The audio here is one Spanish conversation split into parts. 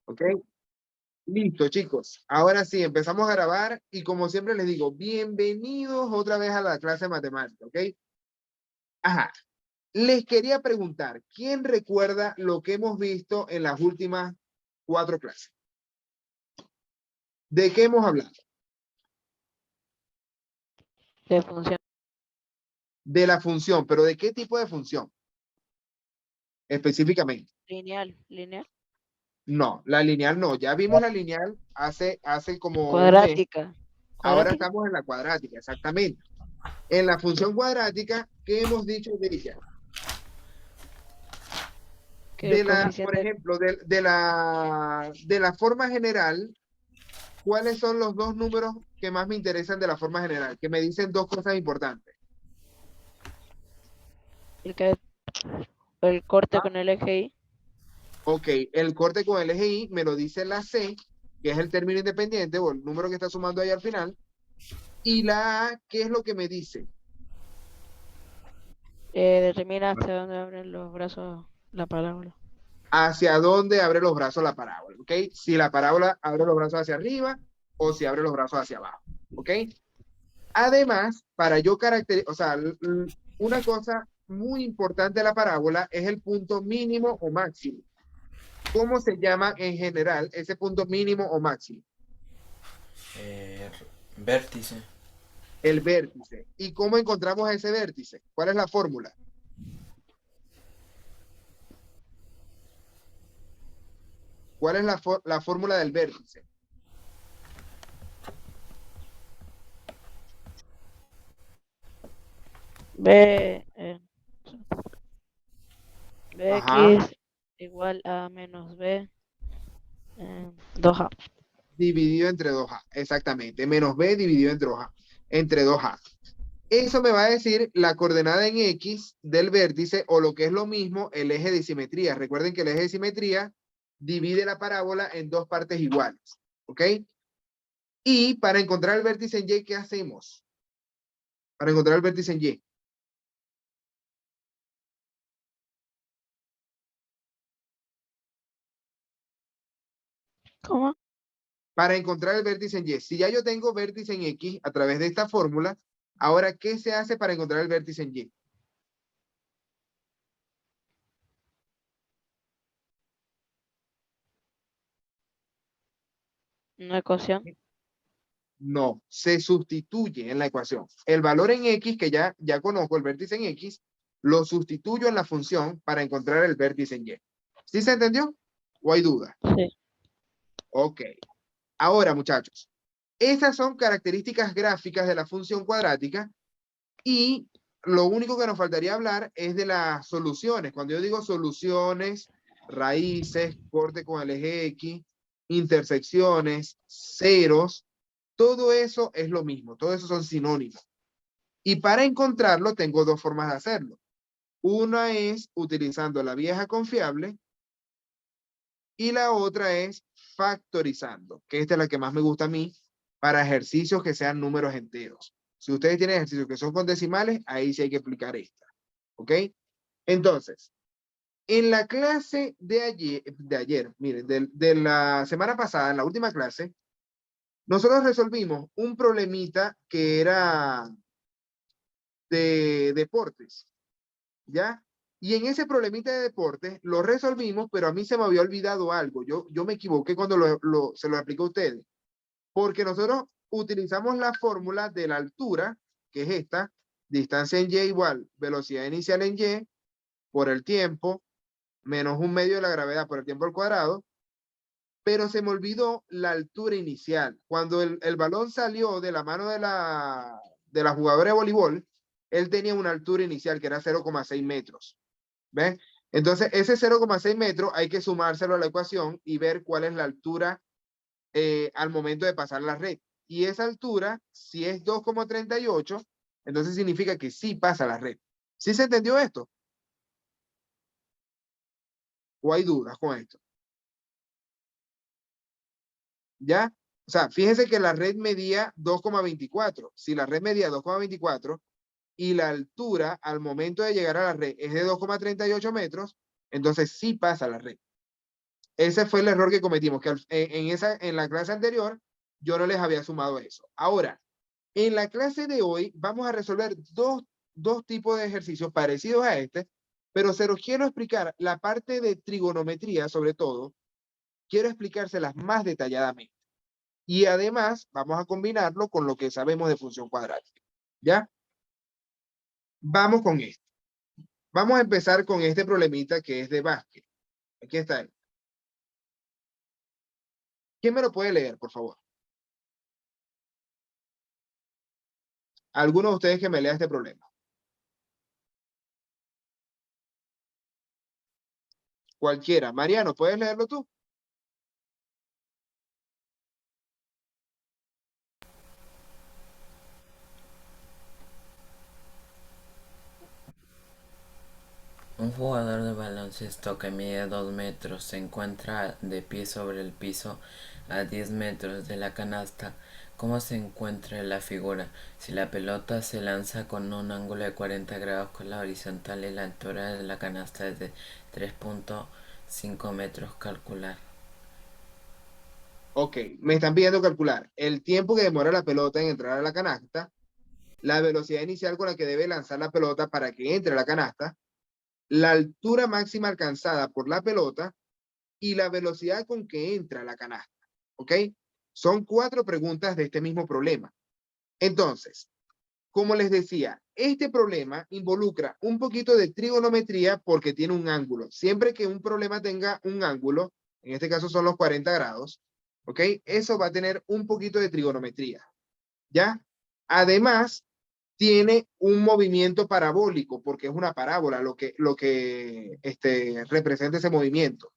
¿Ok? Listo, chicos. Ahora sí, empezamos a grabar y como siempre les digo, bienvenidos otra vez a la clase de matemática, ¿ok? Ajá. Les quería preguntar, ¿quién recuerda lo que hemos visto en las últimas 4 clases? ¿De qué hemos hablado? De función De la función, pero ¿de qué tipo de función? Específicamente. lineal. No, la lineal no. Ya vimos la lineal hace como un mes. Cuadrática. Ahora Cuadrática. estamos en la cuadrática, exactamente. En la función cuadrática, ¿qué hemos dicho de ella? Que el Por coeficiente ejemplo, de la forma general, ¿cuáles son los dos números que más me interesan de la forma general? Que me dicen dos cosas importantes. el que el corte ¿Ah? con el eje Y. Ok, el corte con el eje Y me lo dice la C, que es el término independiente o el número que está sumando ahí al final. Y la A, ¿qué es lo que me dice? Determina hasta dónde abren los brazos la parábola. Hacia dónde abre los brazos la parábola, ¿ok? Si la parábola abre los brazos hacia arriba o si abre los brazos hacia abajo, ¿ok? Además, para yo caracterizar, o sea, una cosa muy importante de la parábola es el punto mínimo o máximo. ¿Cómo se llama en general ese punto mínimo o máximo? Vértice. El vértice. ¿Y cómo encontramos ese vértice? ¿Cuál es la fórmula? ¿Cuál es la fórmula del vértice? B, Ajá, Bx igual a menos B 2A. dividido entre 2A, exactamente. Menos B dividido entre 2A. Eso me va a decir la coordenada en X del vértice o lo que es lo mismo, el eje de simetría. Recuerden que el eje de simetría divide la parábola en dos partes iguales. ¿Ok? Y para encontrar el vértice en Y, ¿qué hacemos? Para encontrar el vértice en Y. ¿Cómo? Para encontrar el vértice en Y. Si ya yo tengo vértice en X a través de esta fórmula, ahora, ¿qué se hace para encontrar el vértice en Y? Una ecuación. No, se sustituye en la ecuación. El valor en X, que ya conozco, el vértice en X, lo sustituyo en la función para encontrar el vértice en Y. ¿Sí se entendió? ¿O hay duda? Sí. Ok. Ahora, muchachos, esas son características gráficas de la función cuadrática y lo único que nos faltaría hablar es de las soluciones. Cuando yo digo soluciones, raíces, corte con el eje X, intersecciones, ceros, todo eso es lo mismo, todo eso son sinónimos. Y para encontrarlo tengo dos formas de hacerlo. Una es utilizando la vieja confiable y la otra es factorizando, que esta es la que más me gusta a mí para ejercicios que sean números enteros. Si ustedes tienen ejercicios que son con decimales, ahí sí hay que aplicar esta. ¿Ok? Entonces, en la clase de ayer, miren, de la semana pasada, en la última clase, nosotros resolvimos un problemita que era de deportes, ¿ya? Y en ese problemita de deportes lo resolvimos, pero a mí se me había olvidado algo. Yo me equivoqué cuando se lo apliqué a ustedes, porque nosotros utilizamos la fórmula de la altura, que es esta, distancia en Y igual velocidad inicial en Y por el tiempo, menos un medio de la gravedad por el tiempo al cuadrado, pero se me olvidó la altura inicial. Cuando el balón salió de la mano de la jugadora de voleibol, él tenía una altura inicial que era 0,6 metros. ¿Ves? Entonces, ese 0,6 metros hay que sumárselo a la ecuación y ver cuál es la altura al momento de pasar la red. Y esa altura, si es 2,38, entonces significa que sí pasa la red. ¿Sí se entendió esto? ¿O hay dudas con esto? ¿Ya? O sea, fíjense que la red medía 2,24. Si la red medía 2,24 y la altura al momento de llegar a la red es de 2,38 metros, entonces sí pasa la red. Ese fue el error que cometimos, que en la clase anterior yo no les había sumado eso. Ahora, en la clase de hoy vamos a resolver dos tipos de ejercicios parecidos a este, pero se los quiero explicar la parte de trigonometría, sobre todo, quiero explicárselas más detalladamente. Y además vamos a combinarlo con lo que sabemos de función cuadrática. ¿Ya? Vamos con esto. Vamos a empezar con este problemita que es de Vázquez. Aquí está él. ¿Quién me lo puede leer, por favor? ¿Alguno de ustedes que me lea este problema? Cualquiera. Mariano, ¿puedes leerlo tú? Un jugador de baloncesto que mide 2 metros se encuentra de pie sobre el piso a 10 metros de la canasta. ¿Cómo se encuentra la figura? Si la pelota se lanza con un ángulo de 40 grados con la horizontal y la altura de la canasta es de 3.5 metros, calcular. Ok, me están pidiendo calcular el tiempo que demora la pelota en entrar a la canasta, la velocidad inicial con la que debe lanzar la pelota para que entre a la canasta, la altura máxima alcanzada por la pelota y la velocidad con que entra a la canasta. ¿Ok? Son 4 preguntas de este mismo problema. Entonces, como les decía, este problema involucra un poquito de trigonometría porque tiene un ángulo. Siempre que un problema tenga un ángulo, en este caso son los 40 grados, ¿ok? Eso va a tener un poquito de trigonometría, ¿ya? Además, tiene un movimiento parabólico porque es una parábola lo que representa ese movimiento.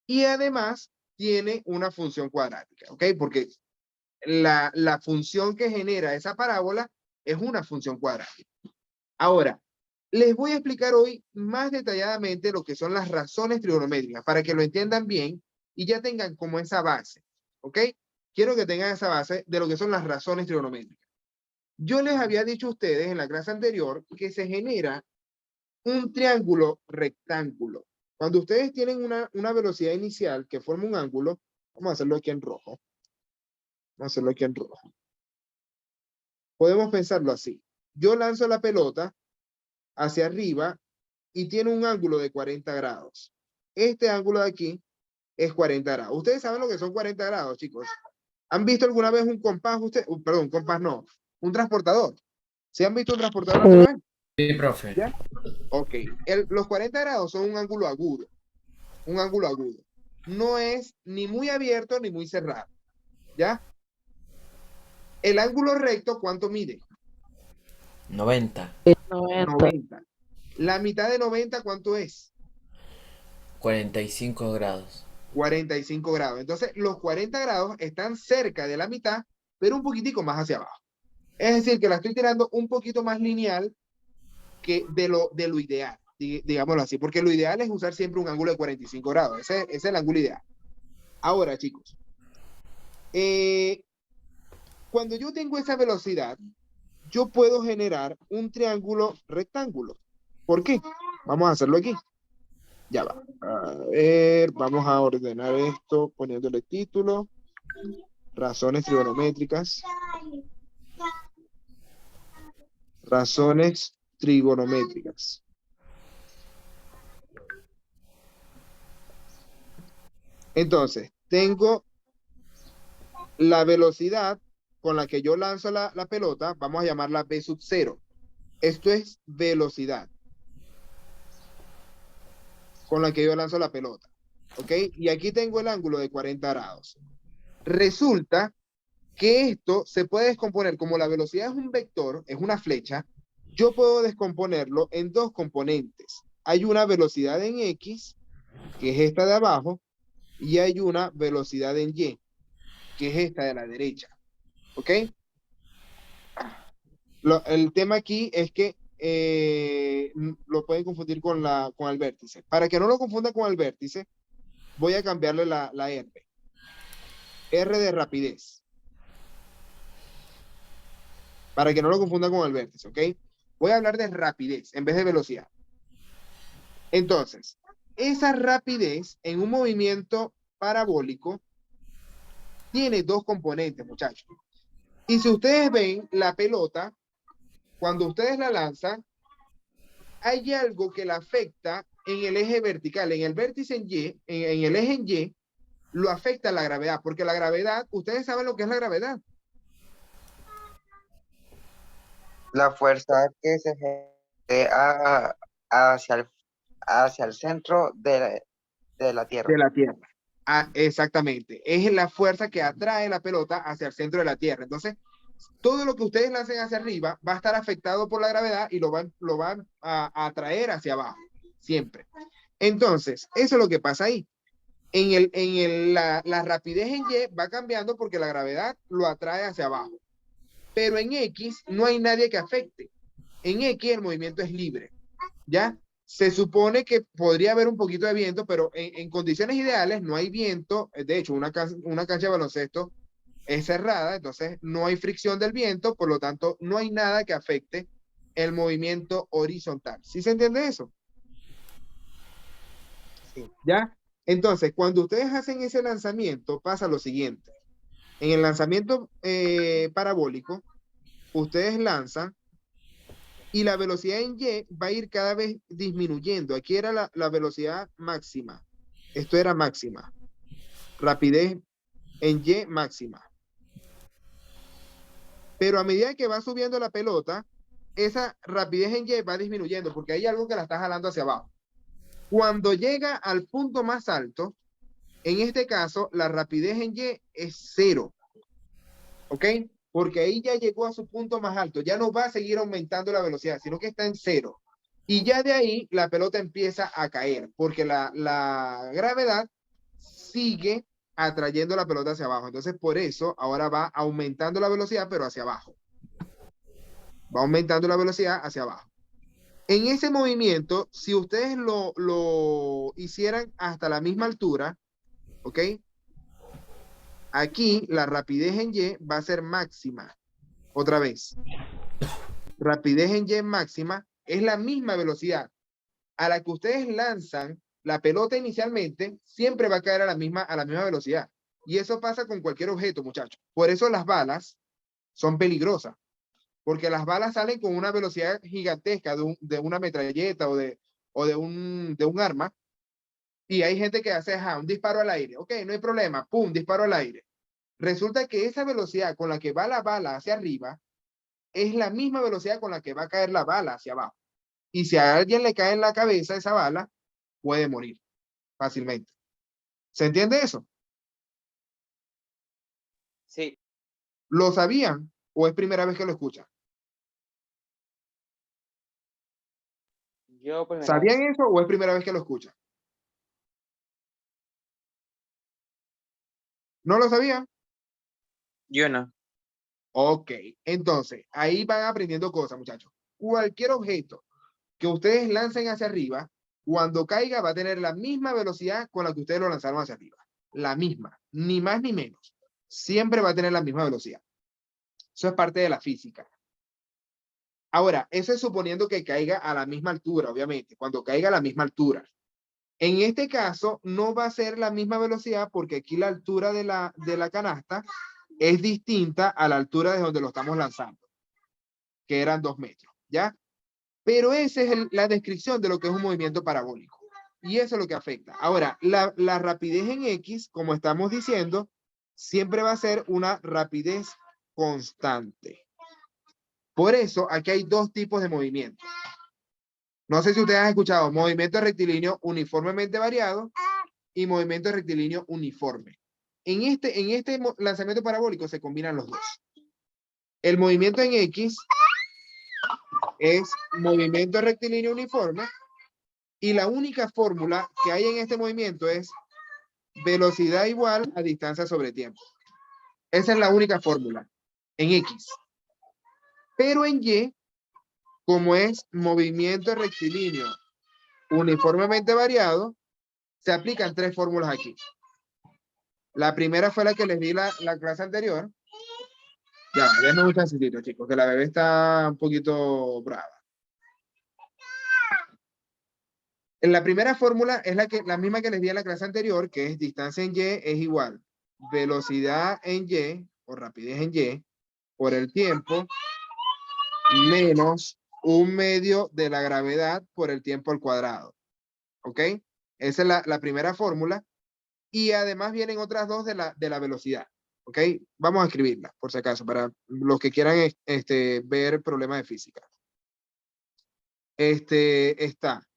Y además, tiene una función cuadrática, ¿ok? Porque la función que genera esa parábola es una función cuadrática. Ahora, les voy a explicar hoy más detalladamente lo que son las razones trigonométricas para que lo entiendan bien y ya tengan como esa base, ¿ok? Quiero que tengan esa base de lo que son las razones trigonométricas. Yo les había dicho a ustedes en la clase anterior que se genera un triángulo rectángulo. Cuando ustedes tienen una velocidad inicial que forma un ángulo, vamos a hacerlo aquí en rojo. Vamos a hacerlo aquí en rojo. Podemos pensarlo así. Yo lanzo la pelota hacia arriba y tiene un ángulo de 40 grados. Este ángulo de aquí es 40 grados. Ustedes saben lo que son 40 grados, chicos. ¿Han visto alguna vez un compás? Perdón, un compás no. Un transportador. ¿Se han visto un transportador alguna vez? Sí, profe. ¿Ya? Ok. Los 40 grados son un ángulo agudo. Un ángulo agudo. No es ni muy abierto ni muy cerrado. ¿Ya? El ángulo recto, ¿cuánto mide? 90. 90. 90. La mitad de 90, ¿cuánto es? 45 grados. 45 grados. Entonces, los 40 grados están cerca de la mitad, pero un poquitico más hacia abajo. Es decir, que la estoy tirando un poquito más lineal que de lo ideal, digámoslo así, porque lo ideal es usar siempre un ángulo de 45 grados. Ese es el ángulo ideal. Ahora, chicos, cuando yo tengo esa velocidad, yo puedo generar un triángulo rectángulo. ¿Por qué? Vamos a hacerlo aquí. Ya va. A ver, vamos a ordenar esto poniéndole título. Razones trigonométricas. Razones trigonométricas. Entonces, tengo la velocidad con la que yo lanzo la pelota, vamos a llamarla v sub 0. Esto es velocidad con la que yo lanzo la pelota. ¿Ok? Y aquí tengo el ángulo de 40 grados. Resulta que esto se puede descomponer, como la velocidad es un vector, es una flecha, yo puedo descomponerlo en 2 componentes. Hay una velocidad en X, que es esta de abajo, y hay una velocidad en Y, que es esta de la derecha. ¿Ok? El tema aquí es que lo pueden confundir con el vértice. Para que no lo confunda con el vértice, voy a cambiarle la R. R de rapidez. Para que no lo confunda con el vértice, ¿ok? Voy a hablar de rapidez en vez de velocidad. Entonces, esa rapidez en un movimiento parabólico tiene dos componentes, muchachos. Y si ustedes ven la pelota, cuando ustedes la lanzan, hay algo que la afecta en el eje vertical, en el vértice en Y, en el eje en Y, lo afecta la gravedad, porque la gravedad, ustedes saben lo que es la gravedad. La fuerza que se ejerce hacia el centro de la Tierra. De la Tierra. Ah, exactamente. Es la fuerza que atrae la pelota hacia el centro de la Tierra. Entonces, todo lo que ustedes lancen hacia arriba va a estar afectado por la gravedad y lo van a atraer hacia abajo, siempre. Entonces, eso es lo que pasa ahí. La rapidez en Y va cambiando porque la gravedad lo atrae hacia abajo. Pero en X no hay nadie que afecte. En X el movimiento es libre. ¿Ya? Se supone que podría haber un poquito de viento, pero en condiciones ideales no hay viento. De hecho, una cancha de baloncesto es cerrada, entonces no hay fricción del viento, por lo tanto no hay nada que afecte el movimiento horizontal. ¿Sí se entiende eso? Sí. ¿Ya? Entonces, cuando ustedes hacen ese lanzamiento, pasa lo siguiente. En el lanzamiento parabólico, ustedes lanzan y la velocidad en Y va a ir cada vez disminuyendo. Aquí era la velocidad máxima. Esto era máxima. Rapidez en Y máxima. Pero a medida que va subiendo la pelota, esa rapidez en Y va disminuyendo porque hay algo que la está jalando hacia abajo. Cuando llega al punto más alto, en este caso, la rapidez en Y es 0. ¿Ok? Porque ahí ya llegó a su punto más alto. Ya no va a seguir aumentando la velocidad, sino que está en 0. Y ya de ahí la pelota empieza a caer, porque la gravedad sigue atrayendo la pelota hacia abajo. Entonces, por eso, ahora va aumentando la velocidad, pero hacia abajo. Va aumentando la velocidad hacia abajo. En ese movimiento, si ustedes lo hicieran hasta la misma altura, ¿ok? Aquí la rapidez en Y va a ser máxima. Otra vez. Rapidez en Y máxima es la misma velocidad a la que ustedes lanzan la pelota inicialmente, siempre va a caer a la misma velocidad. Y eso pasa con cualquier objeto, muchachos. Por eso las balas son peligrosas. Porque las balas salen con una velocidad gigantesca de una metralleta o de un arma. Y hay gente que hace un disparo al aire. Ok, no hay problema. Pum, disparo al aire. Resulta que esa velocidad con la que va la bala hacia arriba es la misma velocidad con la que va a caer la bala hacia abajo. Y si a alguien le cae en la cabeza esa bala, puede morir fácilmente. ¿Se entiende eso? Sí. ¿Lo sabían o es primera vez que lo escuchan? Yo ¿Sabían eso o es primera vez que lo escuchan? ¿No lo sabían? Yo no. Ok, entonces ahí van aprendiendo cosas, muchachos. Cualquier objeto que ustedes lancen hacia arriba, cuando caiga va a tener la misma velocidad con la que ustedes lo lanzaron hacia arriba. La misma, ni más ni menos. Siempre va a tener la misma velocidad. Eso es parte de la física. Ahora, eso es suponiendo que caiga a la misma altura, obviamente, cuando caiga a la misma altura. En este caso, no va a ser la misma velocidad porque aquí la altura de la canasta es distinta a la altura de donde lo estamos lanzando, que eran 2 metros, ¿ya? Pero esa es la descripción de lo que es un movimiento parabólico. Y eso es lo que afecta. Ahora, la rapidez en X, como estamos diciendo, siempre va a ser una rapidez constante. Por eso, aquí hay dos tipos de movimiento. No sé si ustedes han escuchado movimiento rectilíneo uniformemente variado y movimiento rectilíneo uniforme. En este lanzamiento parabólico se combinan los dos. El movimiento en X es movimiento rectilíneo uniforme y la única fórmula que hay en este movimiento es velocidad igual a distancia sobre tiempo. Esa es la única fórmula en X. Pero en Y, como es movimiento rectilíneo uniformemente variado, se aplican 3 fórmulas aquí. La primera fue la que les di la clase anterior. Ya, denme un chancecito, chicos, que la bebé está un poquito brava. En la primera fórmula es la misma que les di en la clase anterior, que es distancia en Y es igual velocidad en Y, o rapidez en Y, por el tiempo, menos 1/2 de la gravedad por el tiempo al cuadrado. ¿Ok? Esa es la primera fórmula. Y además vienen otras dos de la velocidad. ¿Ok? Vamos a escribirla, por si acaso, para los que quieran ver problemas de física. Está.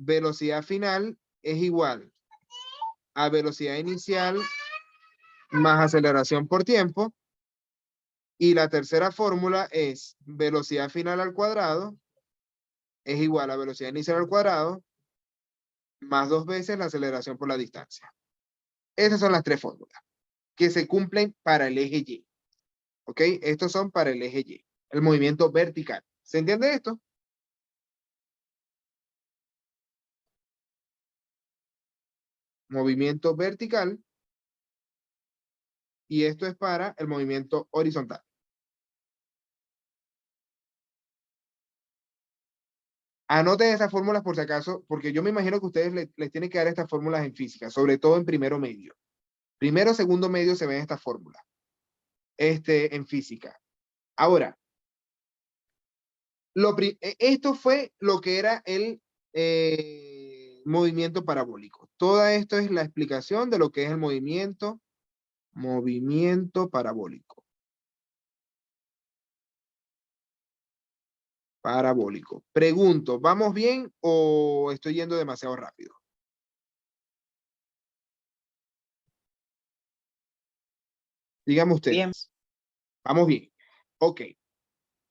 Velocidad final es igual a velocidad inicial más aceleración por tiempo. Y la tercera fórmula es velocidad final al cuadrado es igual a velocidad inicial al cuadrado más 2 veces la aceleración por la distancia. Esas son las tres fórmulas que se cumplen para el eje Y. ¿Ok? Estos son para el eje Y. El movimiento vertical. ¿Se entiende esto? Movimiento vertical. Y esto es para el movimiento horizontal. Anoten esas fórmulas por si acaso, porque yo me imagino que ustedes les tienen que dar estas fórmulas en física, sobre todo en primero medio. Primero, segundo medio se ven estas fórmulas. En física. Ahora, esto fue lo que era el movimiento parabólico. Todo esto es la explicación de lo que es el movimiento parabólico. Parabólico. Pregunto, ¿vamos bien o estoy yendo demasiado rápido? Díganme ustedes. Bien. Vamos bien. Ok.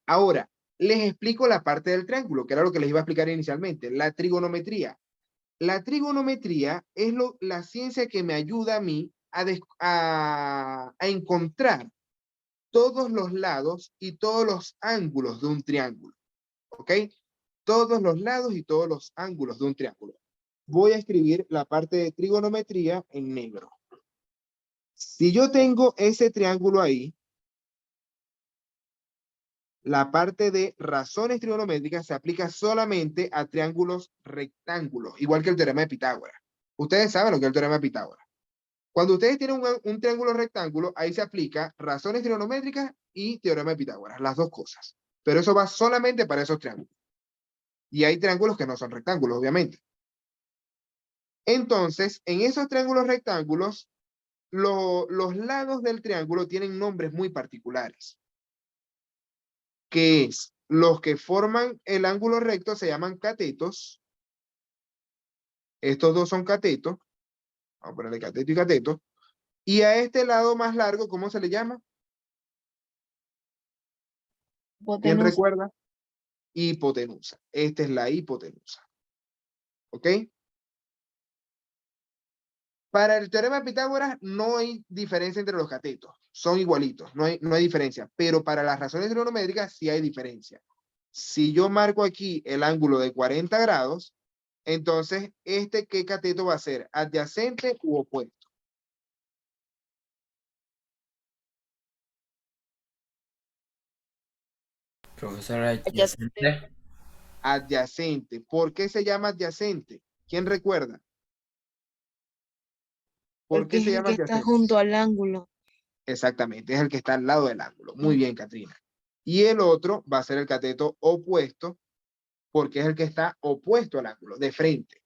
Ahora, les explico la parte del triángulo, que era lo que les iba a explicar inicialmente, la trigonometría. La trigonometría es la ciencia que me ayuda a mí a encontrar todos los lados y todos los ángulos de un triángulo. ¿Ok? Todos los lados y todos los ángulos de un triángulo. Voy a escribir la parte de trigonometría en negro. Si yo tengo ese triángulo ahí, la parte de razones trigonométricas se aplica solamente a triángulos rectángulos, igual que el teorema de Pitágoras. Ustedes saben lo que es el teorema de Pitágoras. Cuando ustedes tienen un triángulo rectángulo, ahí se aplica razones trigonométricas y teorema de Pitágoras, las dos cosas. Pero eso va solamente para esos triángulos. Y hay triángulos que no son rectángulos, obviamente. Entonces, en esos triángulos rectángulos, los lados del triángulo tienen nombres muy particulares. Que es, los que forman el ángulo recto se llaman catetos. Estos dos son catetos. Vamos a ponerle cateto y cateto. Y a este lado más largo, ¿cómo se le llama? ¿Quién recuerda? Hipotenusa. Esta es la hipotenusa. ¿Ok? Para el teorema de Pitágoras no hay diferencia entre los catetos. Son igualitos, no hay diferencia. Pero para las razones trigonométricas sí hay diferencia. Si yo marco aquí el ángulo de 40 grados, entonces, ¿qué cateto va a ser? ¿Adyacente u opuesto? Profesor, adyacente. Adyacente. ¿Por qué se llama adyacente? ¿Quién recuerda? ¿Por qué se llama adyacente? Está junto al ángulo. Exactamente, es el que está al lado del ángulo. Muy bien, Katrina. Y el otro va a ser el cateto opuesto, porque es el que está opuesto al ángulo, de frente.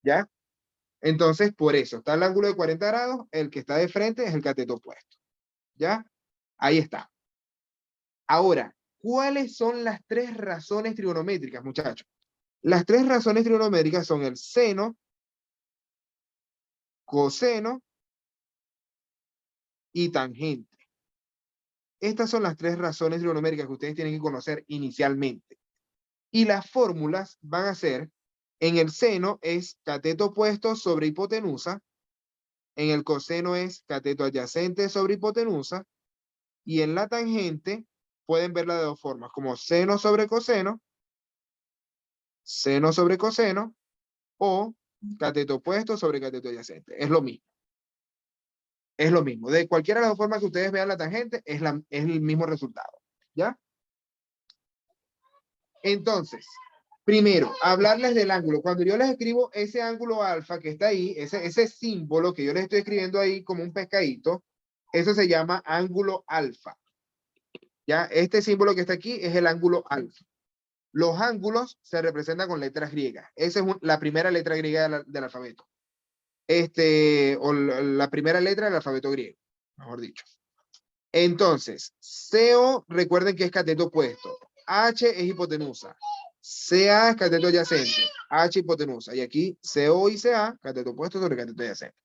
¿Ya? Entonces, por eso, está el ángulo de 40 grados, el que está de frente es el cateto opuesto. ¿Ya? Ahí está. Ahora, ¿cuáles son las tres razones trigonométricas, muchachos? Las tres razones trigonométricas son el seno, coseno y tangente. Estas son las tres razones trigonométricas que ustedes tienen que conocer inicialmente. Y las fórmulas van a ser, en el seno es cateto opuesto sobre hipotenusa, en el coseno es cateto adyacente sobre hipotenusa, y en la tangente pueden verla de dos formas, como seno sobre coseno, o cateto opuesto sobre cateto adyacente. Es lo mismo. Es lo mismo. De cualquiera de las dos formas que ustedes vean la tangente, es el mismo resultado. ¿Ya? Entonces, Primero, hablarles del ángulo. Cuando yo les escribo ese ángulo alfa que está ahí, ese símbolo que yo les estoy escribiendo ahí como un pescadito, eso se llama ángulo alfa. ¿Ya? Este símbolo que está aquí es el ángulo alfa. Los ángulos se representan con letras griegas. Esa es la primera letra griega del alfabeto. O la primera letra del alfabeto griego, mejor dicho. Entonces, CO, recuerden que es cateto opuesto. H es hipotenusa. CA es cateto adyacente. H hipotenusa. Y aquí CO y CA, cateto opuesto sobre cateto adyacente.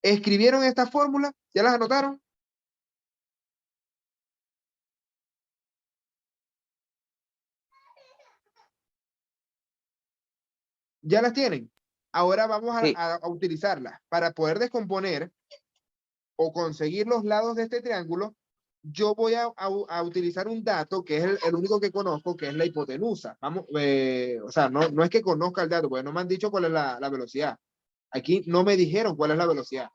¿Escribieron esta fórmula? ¿Ya las anotaron? ¿Ya las tienen? Ahora vamos Sí. a utilizarlas para poder descomponer o conseguir los lados de este triángulo. Yo voy a utilizar un dato que es el único que conozco, que es la hipotenusa. Vamos, o sea, no es que conozca el dato, porque no me han dicho cuál es la velocidad. Aquí no me dijeron cuál es la velocidad,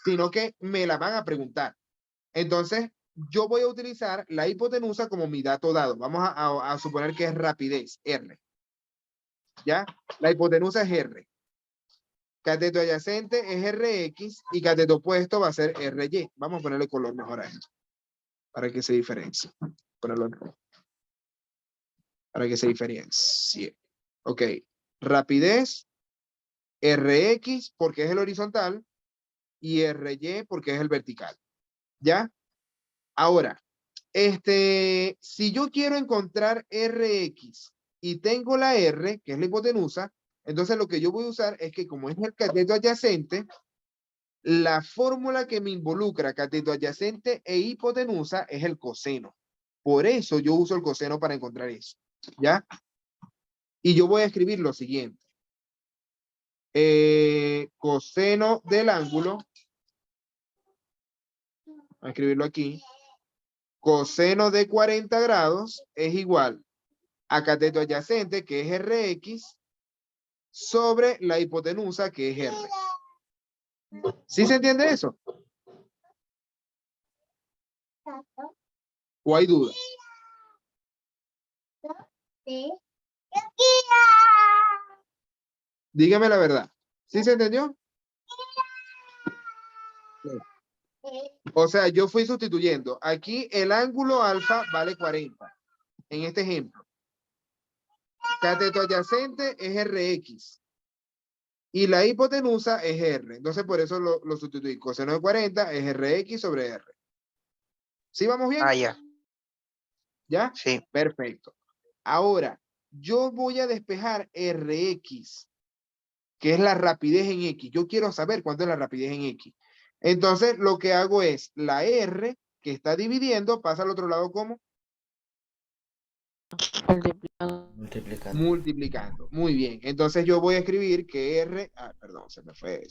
sino que me la van a preguntar. Entonces, yo voy a utilizar la hipotenusa como mi dato dado. Vamos a suponer que es rapidez, R. ¿Ya? La hipotenusa es R. Cateto adyacente es Rx y cateto opuesto va a ser Ry. Vamos a ponerle color mejor a esto, para que se diferencie. Ponerlo en rojo. Para que se diferencie. Ok. Rapidez, Rx porque es el horizontal y Ry porque es el vertical. ¿Ya? Ahora, si yo quiero encontrar Rx y tengo la R, que es la hipotenusa, entonces lo que yo voy a usar es que como es el cateto adyacente, la fórmula que me involucra cateto adyacente e hipotenusa es el coseno. Por eso yo uso el coseno para encontrar eso. ¿Ya? Y yo voy a escribir lo siguiente. Coseno del ángulo. Voy a escribirlo aquí. Coseno de 40 grados es igual a cateto adyacente, que es Rx, sobre la hipotenusa, que es R. ¿Sí se entiende eso? ¿O hay dudas? Dígame la verdad. ¿Sí se entendió? O sea, yo fui sustituyendo. Aquí el ángulo alfa vale 40. En este ejemplo. Cateto adyacente es Rx. Y la hipotenusa es R. Entonces, por eso lo sustituí. Coseno de 40 es Rx sobre R. ¿Sí vamos bien? Ah, ya. ¿Ya? Sí. Perfecto. Ahora, yo voy a despejar Rx, que es la rapidez en X. Yo quiero saber cuánto es la rapidez en X. Entonces, lo que hago es la R que está dividiendo, pasa al otro lado como Multiplicando. multiplicando. Muy bien. Entonces, yo voy a escribir que R, perdón, se me fue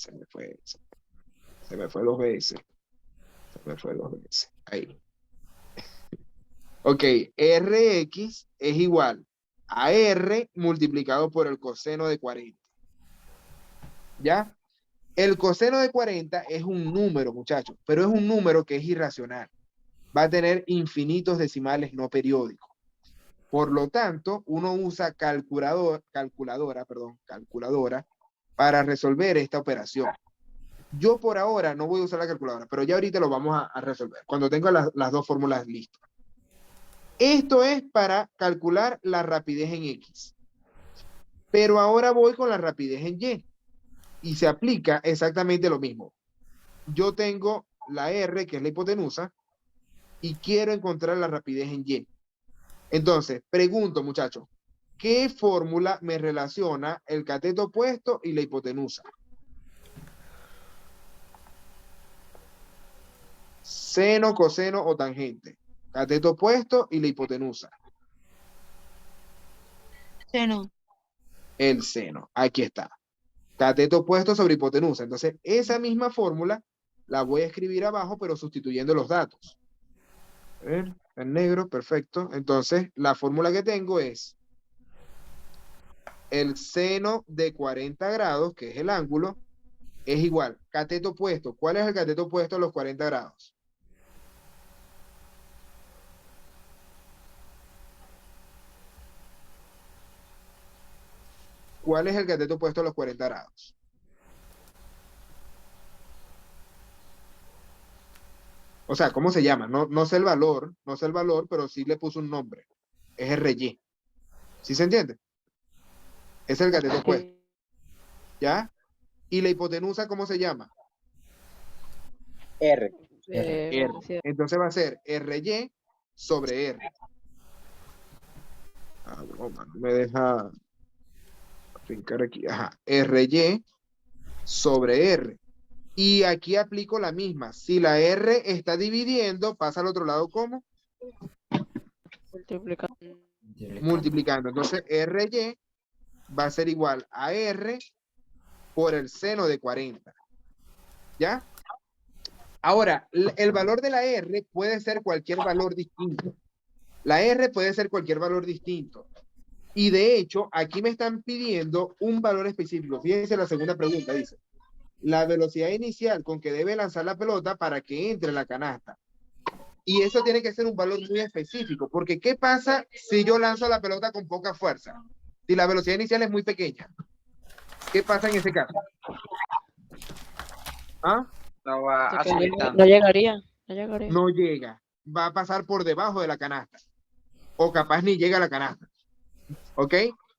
dos veces. Ahí. Ok, Rx es igual a R multiplicado por el coseno de 40. ¿Ya? El coseno de 40 es un número, muchachos, pero es un número que es irracional. Va a tener infinitos decimales no periódicos. Por lo tanto, uno usa calculadora para resolver esta operación. Yo por ahora no voy a usar la calculadora, pero ya ahorita lo vamos a resolver, cuando tenga las dos fórmulas listas. Esto es para calcular la rapidez en X. Pero ahora voy con la rapidez en Y. Y se aplica exactamente lo mismo. Yo tengo la R, que es la hipotenusa, y quiero encontrar la rapidez en Y. Entonces, pregunto, muchachos, ¿qué fórmula me relaciona el cateto opuesto y la hipotenusa? Seno, coseno o tangente. Cateto opuesto y la hipotenusa. Seno. El seno. Aquí está. Cateto opuesto sobre hipotenusa. Entonces, esa misma fórmula la voy a escribir abajo, pero sustituyendo los datos. A ver, en negro, perfecto. Entonces, la fórmula que tengo es el seno de 40 grados, que es el ángulo, es igual. Cateto opuesto. ¿Cuál es el cateto opuesto a los 40 grados? ¿Cuál es el cateto opuesto a los 40 grados? O sea, ¿cómo se llama? No sé el valor, no sé el valor, pero sí le puso un nombre. Es RY. ¿Sí se entiende? Es el cateto opuesto, Sí. ¿ya? ¿Y la hipotenusa cómo se llama? R. R. Sí. Entonces va a ser RY sobre R. Ah, broma, no me deja fincar aquí. Ajá. RY sobre R. Y aquí aplico la misma. Si la R está dividiendo, pasa al otro lado ¿cómo? Multiplicando. Multiplicando. Entonces RY va a ser igual a R por el seno de 40. ¿Ya? Ahora, el valor de la R puede ser cualquier valor distinto. La R puede ser cualquier valor distinto. Y de hecho, aquí me están pidiendo un valor específico. Fíjense la segunda pregunta, dice. La velocidad inicial con que debe lanzar la pelota para que entre en la canasta. Y eso tiene que ser un valor muy específico, porque ¿qué pasa si yo lanzo la pelota con poca fuerza? Si la velocidad inicial es muy pequeña, ¿qué pasa en ese caso? ¿Ah? No va De a que subir no tanto. llegaría. No llegaría. No llega, va a pasar por debajo de la canasta, o capaz ni llega a la canasta, ¿ok?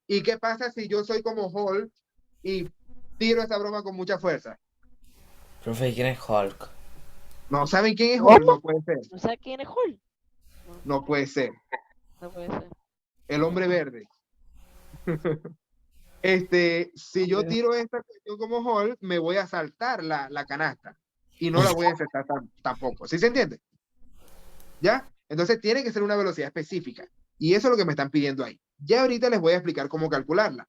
¿Y qué pasa si yo soy como Hall y tiro esa broma con mucha fuerza? Profe, ¿quién es Hulk? ¿No saben quién es Hall? ¿Cómo? No puede ser, ¿No sabes quién es Hulk? No, no puede ser. no puede ser. El hombre verde. Si yo tiro esta cuestión como Hall, me voy a saltar la canasta y no la voy a aceptar tampoco. ¿Sí se entiende? ¿Ya? Entonces tiene que ser una velocidad específica. Y eso es lo que me están pidiendo ahí. Ya ahorita les voy a explicar cómo calcularla.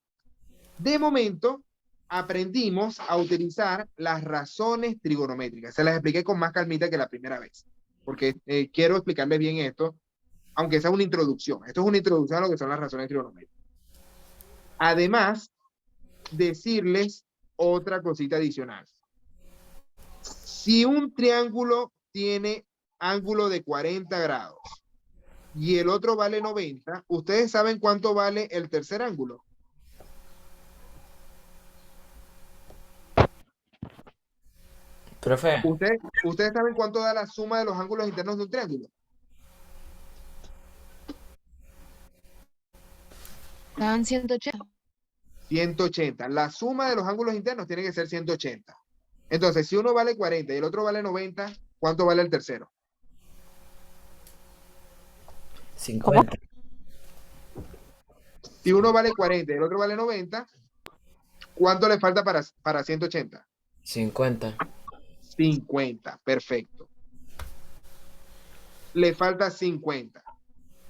De momento, aprendimos a utilizar las razones trigonométricas. Se las expliqué con más calmita que la primera vez, porque quiero explicarles bien esto, aunque sea una introducción. Esto es una introducción a lo que son las razones trigonométricas. Además, decirles otra cosita adicional. Si un triángulo tiene ángulo de 40 grados y el otro vale 90, ¿ustedes saben cuánto vale el tercer ángulo? Profe, ¿Ustedes saben cuánto da la suma de los ángulos internos de un triángulo? Daban 180. 180. La suma de los ángulos internos tiene que ser 180. Entonces, si uno vale 40 y el otro vale 90, ¿cuánto vale el tercero? 50. Si uno vale 40 y el otro vale 90, ¿cuánto le falta para 180? 50. 50. Perfecto. Le falta 50.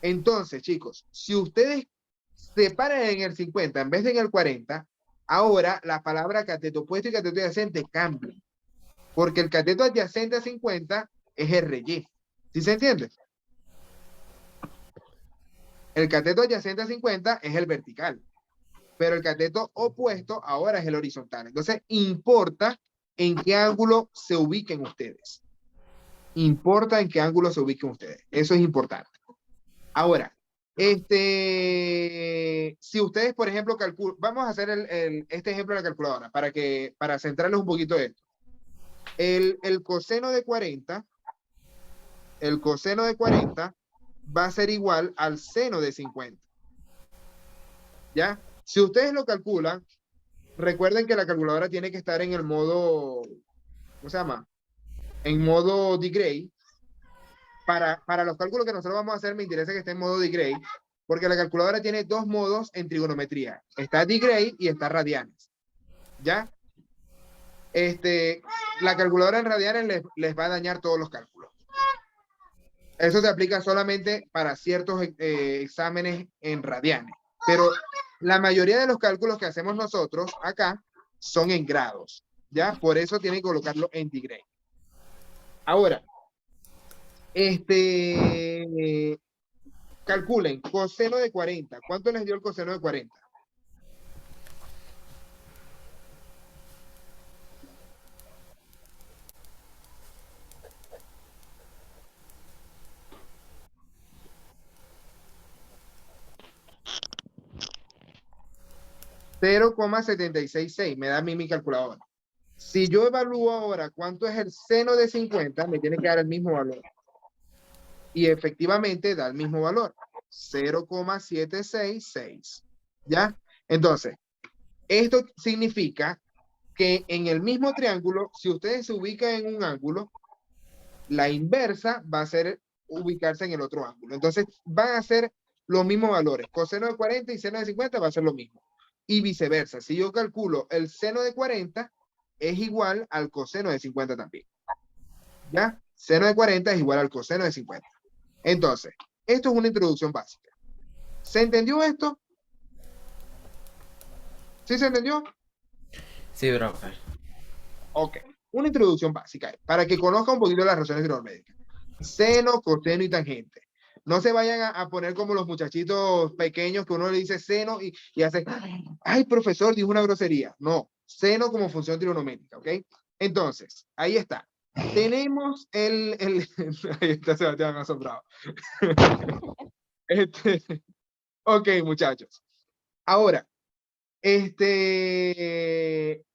Entonces, chicos, si ustedes se paran en el 50 en vez de en el 40, ahora la palabra cateto opuesto y cateto adyacente cambian. Porque el cateto adyacente a 50 es RY. ¿Sí se entiende? El cateto adyacente a 50 es el vertical, pero el cateto opuesto ahora es el horizontal. Entonces, importa en qué ángulo se ubiquen ustedes. Importa en qué ángulo se ubiquen ustedes. Eso es importante. Ahora, si ustedes, por ejemplo, calculan, vamos a hacer este ejemplo de la calculadora para centrarles un poquito de esto. El coseno de 40, el coseno de 40 va a ser igual al seno de 50. ¿Ya? Si ustedes lo calculan, recuerden que la calculadora tiene que estar en el modo, ¿cómo se llama? En modo degree. Para los cálculos que nosotros vamos a hacer, me interesa que esté en modo degree, porque la calculadora tiene dos modos en trigonometría. Está degree y está radianes. ¿Ya? La calculadora en radianes les va a dañar todos los cálculos. Eso se aplica solamente para ciertos exámenes en radianes. Pero la mayoría de los cálculos que hacemos nosotros acá son en grados. ¿Ya? Por eso tienen que colocarlo en degree. Ahora, calculen, coseno de 40. ¿Cuánto les dio el coseno de 40? 0,766, me da a mí mi calculadora. Si yo evalúo ahora cuánto es el seno de 50, me tiene que dar el mismo valor. Y efectivamente da el mismo valor, 0,766. ¿Ya? Entonces, esto significa que en el mismo triángulo, si ustedes se ubican en un ángulo, la inversa va a ser ubicarse en el otro ángulo. Entonces, van a ser los mismos valores. Coseno de 40 y seno de 50 va a ser lo mismo. Y viceversa. Si yo calculo el seno de 40, es igual al coseno de 50 también. ¿Ya? Seno de 40 es igual al coseno de 50. Entonces, esto es una introducción básica. ¿Se entendió esto? ¿Sí se entendió? Sí, profe. Ok. Una introducción básica para que conozca un poquito las relaciones trigonométricas. Seno, coseno y tangente. No se vayan a poner como los muchachitos pequeños que uno le dice seno y hace, ay, profesor, dijo una grosería. No, seno como función trigonométrica, ¿ok? Entonces, ahí está. Tenemos ahí está Sebastián asombrado. Ok, muchachos. Ahora,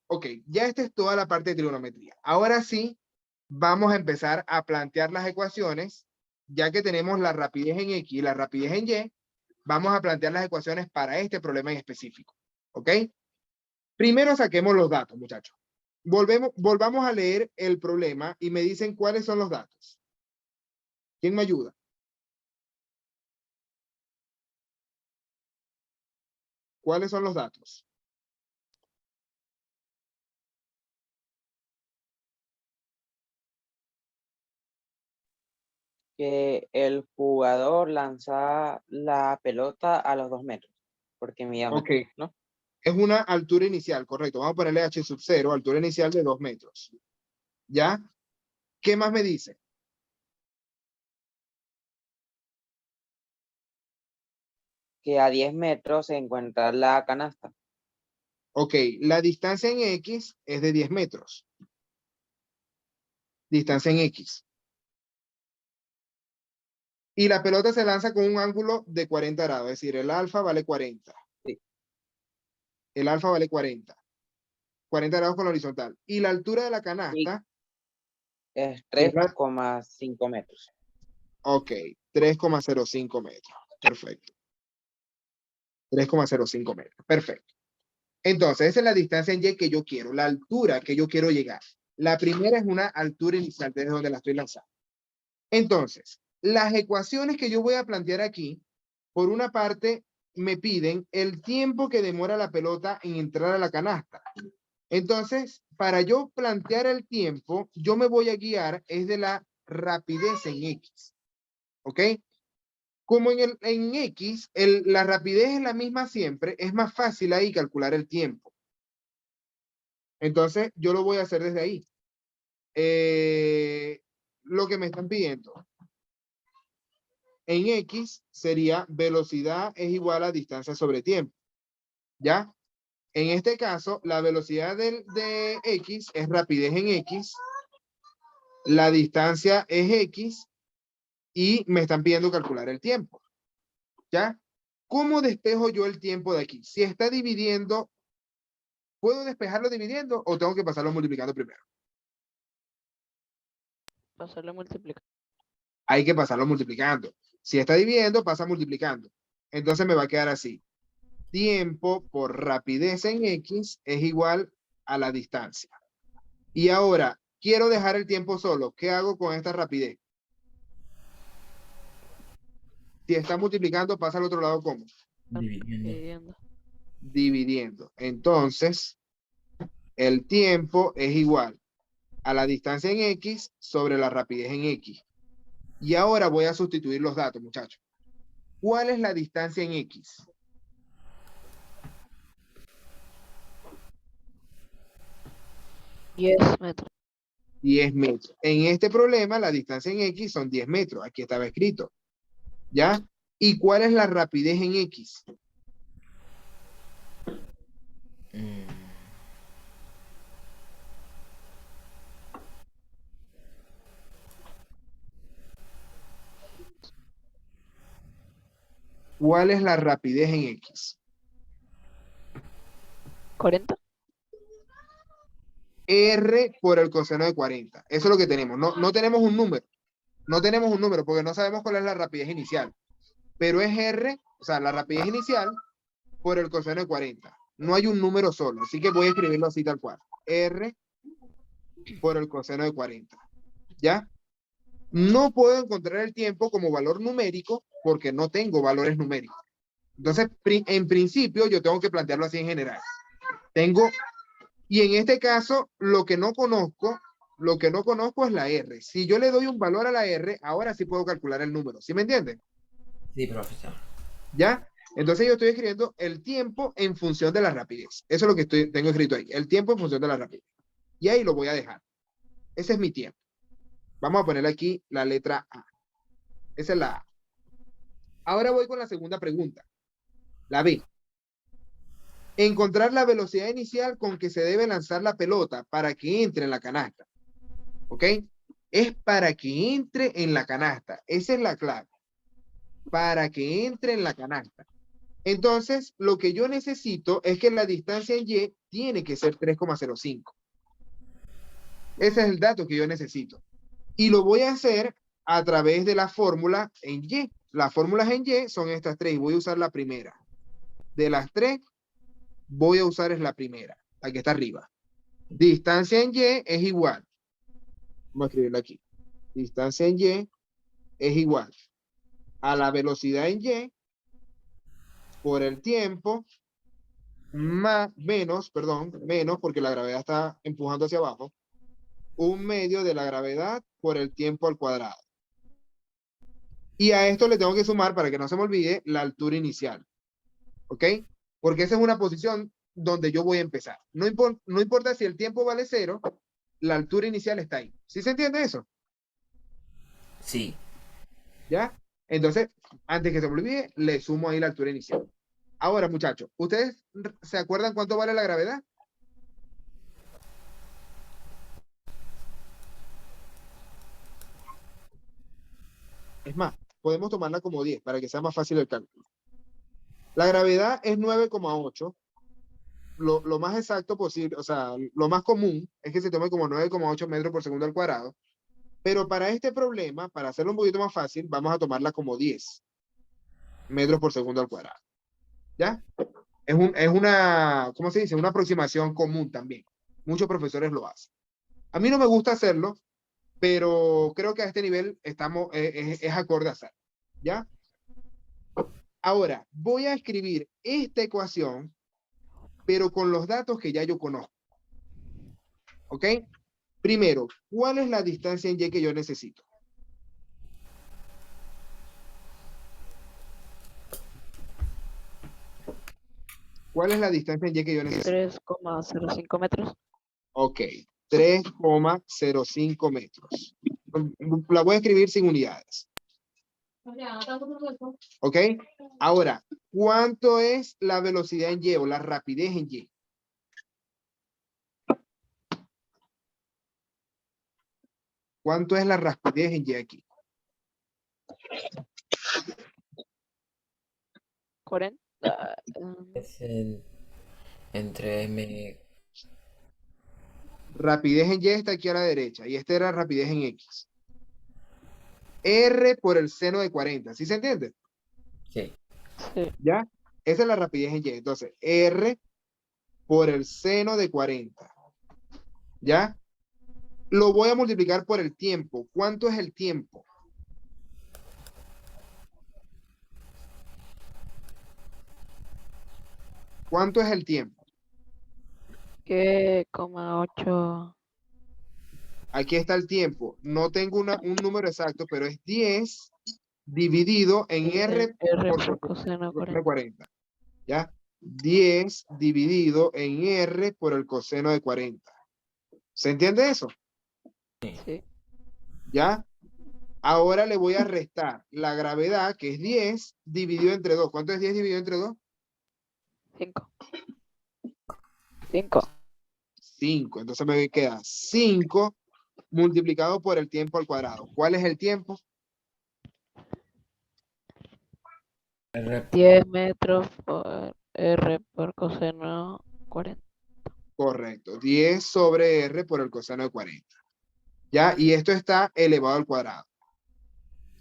ok, ya esta es toda la parte de trigonometría. Ahora sí, vamos a empezar a plantear las ecuaciones, ya que tenemos la rapidez en X y la rapidez en Y, vamos a plantear las ecuaciones para este problema en específico, ¿ok? Primero saquemos los datos, muchachos. Volvamos a leer el problema y me dicen cuáles son los datos. ¿Quién me ayuda? ¿Cuáles son los datos? Que el jugador lanza la pelota a los 2 metros, porque mi Ok, ¿no? es una altura inicial, correcto. Vamos a ponerle h sub 0, altura inicial de 2 metros. ¿Ya? ¿Qué más me dice? Que a 10 metros se encuentra la canasta. Ok, la distancia en X es de 10 metros. Distancia en X. Y la pelota se lanza con un ángulo de 40 grados, es decir, el alfa vale 40. Sí. El alfa vale 40. 40 grados con la horizontal. Y la altura de la canasta Es es la, 3,5 metros. ok, 3,05 metros. Perfecto. 3,05 metros. Perfecto. Entonces, esa es la distancia en Y que yo quiero, la altura que yo quiero llegar. La primera es una altura inicial, desde donde la estoy lanzando. Entonces, las ecuaciones que yo voy a plantear aquí, por una parte, me piden el tiempo que demora la pelota en entrar a la canasta. Entonces, para yo plantear el tiempo, yo me voy a guiar es de la rapidez en X. ¿Ok? Como en X, la rapidez es la misma siempre, es más fácil ahí calcular el tiempo. Entonces, yo lo voy a hacer desde ahí. Lo que me están pidiendo. En X sería velocidad es igual a distancia sobre tiempo. ¿Ya? En este caso, la velocidad de X es rapidez en X. La distancia es X. Y me están pidiendo calcular el tiempo. ¿Ya? ¿Cómo despejo yo el tiempo de aquí? Si está dividiendo, ¿puedo despejarlo dividiendo o tengo que pasarlo multiplicando primero? Pasarlo multiplicando. Hay que pasarlo multiplicando. Si está dividiendo, pasa multiplicando. Entonces me va a quedar así. Tiempo por rapidez en X es igual a la distancia. Y ahora, quiero dejar el tiempo solo. ¿Qué hago con esta rapidez? Si está multiplicando, pasa al otro lado, ¿cómo? Dividiendo. Dividiendo. Entonces, el tiempo es igual a la distancia en X sobre la rapidez en X. Y ahora voy a sustituir los datos, muchachos. ¿Cuál es la distancia en X? $10. 10 metros. En este problema, la distancia en X son 10 metros. Aquí estaba escrito. ¿Ya? ¿Y cuál es la rapidez en X? ¿Cuál es la rapidez en X? 40. R por el coseno de 40. Eso es lo que tenemos. No tenemos un número. No tenemos un número porque no sabemos cuál es la rapidez inicial. Pero es R, o sea, la rapidez inicial por el coseno de 40. No hay un número solo, así que voy a escribirlo así tal cual. R por el coseno de 40. ¿Ya? No puedo encontrar el tiempo como valor numérico porque no tengo valores numéricos. Entonces, en principio, yo tengo que plantearlo así en general. Y en este caso, lo que no conozco es la R. Si yo le doy un valor a la R, ahora sí puedo calcular el número. ¿Sí me entienden? Sí, profesor. ¿Ya? Entonces yo estoy escribiendo el tiempo en función de la rapidez. Eso es lo que tengo escrito ahí. El tiempo en función de la rapidez. Y ahí lo voy a dejar. Ese es mi tiempo. Vamos a ponerle aquí la letra A. Esa es la A. Ahora voy con la segunda pregunta. La B. Encontrar la velocidad inicial con que se debe lanzar la pelota para que entre en la canasta. ¿Ok? Es para que entre en la canasta. Esa es la clave. Para que entre en la canasta. Entonces, lo que yo necesito es que la distancia en Y tiene que ser 3,05. Ese es el dato que yo necesito. Y lo voy a hacer a través de la fórmula en Y. Las fórmulas en Y son estas tres y voy a usar la primera. De las tres, voy a usar es la primera, la que está arriba. Distancia en Y es igual. Vamos a escribirla aquí. Distancia en Y es igual a la velocidad en Y por el tiempo menos porque la gravedad está empujando hacia abajo, 1/2 de la gravedad por el tiempo al cuadrado. Y a esto le tengo que sumar, para que no se me olvide, la altura inicial. ¿Ok? Porque esa es una posición donde yo voy a empezar. No importa si el tiempo vale 0, la altura inicial está ahí. ¿Sí se entiende eso? Sí. ¿Ya? Entonces, antes que se me olvide, le sumo ahí la altura inicial. Ahora, muchachos, ¿ustedes se acuerdan cuánto vale la gravedad? Es más, podemos tomarla como 10 para que sea más fácil el cálculo. La gravedad es 9,8. Lo más exacto posible, o sea, lo más común es que se tome como 9,8 metros por segundo al cuadrado. Pero para este problema, para hacerlo un poquito más fácil, vamos a tomarla como 10 metros por segundo al cuadrado. ¿Ya? Es una, ¿cómo se dice? Una aproximación común también. Muchos profesores lo hacen. A mí no me gusta hacerlo, pero creo que a este nivel es acorde a hacer. ¿Ya? Ahora, voy a escribir esta ecuación, pero con los datos que ya yo conozco. ¿Ok? Primero, ¿cuál es la distancia en Y que yo necesito? ¿Cuál es la distancia en Y que yo necesito? 3,05 metros. Ok, 3,05 metros. La voy a escribir sin unidades. ¿Ok? Ahora, ¿cuánto es la velocidad en Y o la rapidez en Y? ¿Cuánto es la rapidez en Y aquí? 40. Es entre M. Rapidez en Y está aquí a la derecha y esta era rapidez en X. R por el seno de 40, ¿sí se entiende? Sí. Sí. ¿Ya? Esa es la rapidez en Y. Entonces, R por el seno de 40. ¿Ya? Lo voy a multiplicar por el tiempo. ¿Cuánto es el tiempo? ¿Cuánto es el tiempo? ¿Qué? 8. Aquí está el tiempo. No tengo un número exacto, pero es 10 dividido en R R por por coseno coseno 40. de 40. ¿Ya? 10 dividido en R por el coseno de 40. ¿Se entiende eso? Sí. ¿Ya? Ahora le voy a restar la gravedad, que es 10 dividido entre 2. ¿Cuánto es 10 dividido entre 2? 5. 5. 5. Entonces me queda 5 multiplicado por el tiempo al cuadrado. ¿Cuál es el tiempo? R. 10 metros por R por coseno 40. Correcto. 10 sobre R por el coseno de 40. ¿Ya? Y esto está elevado al cuadrado.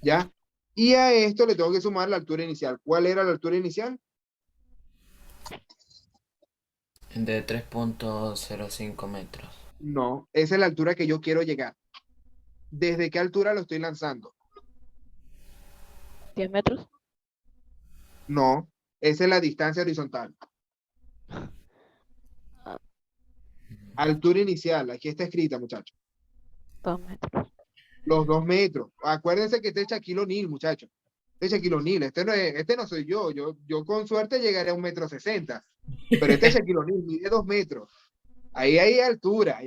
¿Ya? Y a esto le tengo que sumar la altura inicial. ¿Cuál era la altura inicial? De 3.05 metros. No, esa es la altura que yo quiero llegar. ¿Desde qué altura lo estoy lanzando? 10 metros. No, esa es la distancia horizontal. Altura inicial, aquí está escrita, muchachos. 2 metros. Los 2 metros. Acuérdense que este es Shaquille O'Neal, muchachos. Este es Shaquille O'Neal, este no soy yo. Yo con suerte llegaré a 1,60 m. Pero este es Shaquille O'Neal, mide 2 metros. Ahí hay altura,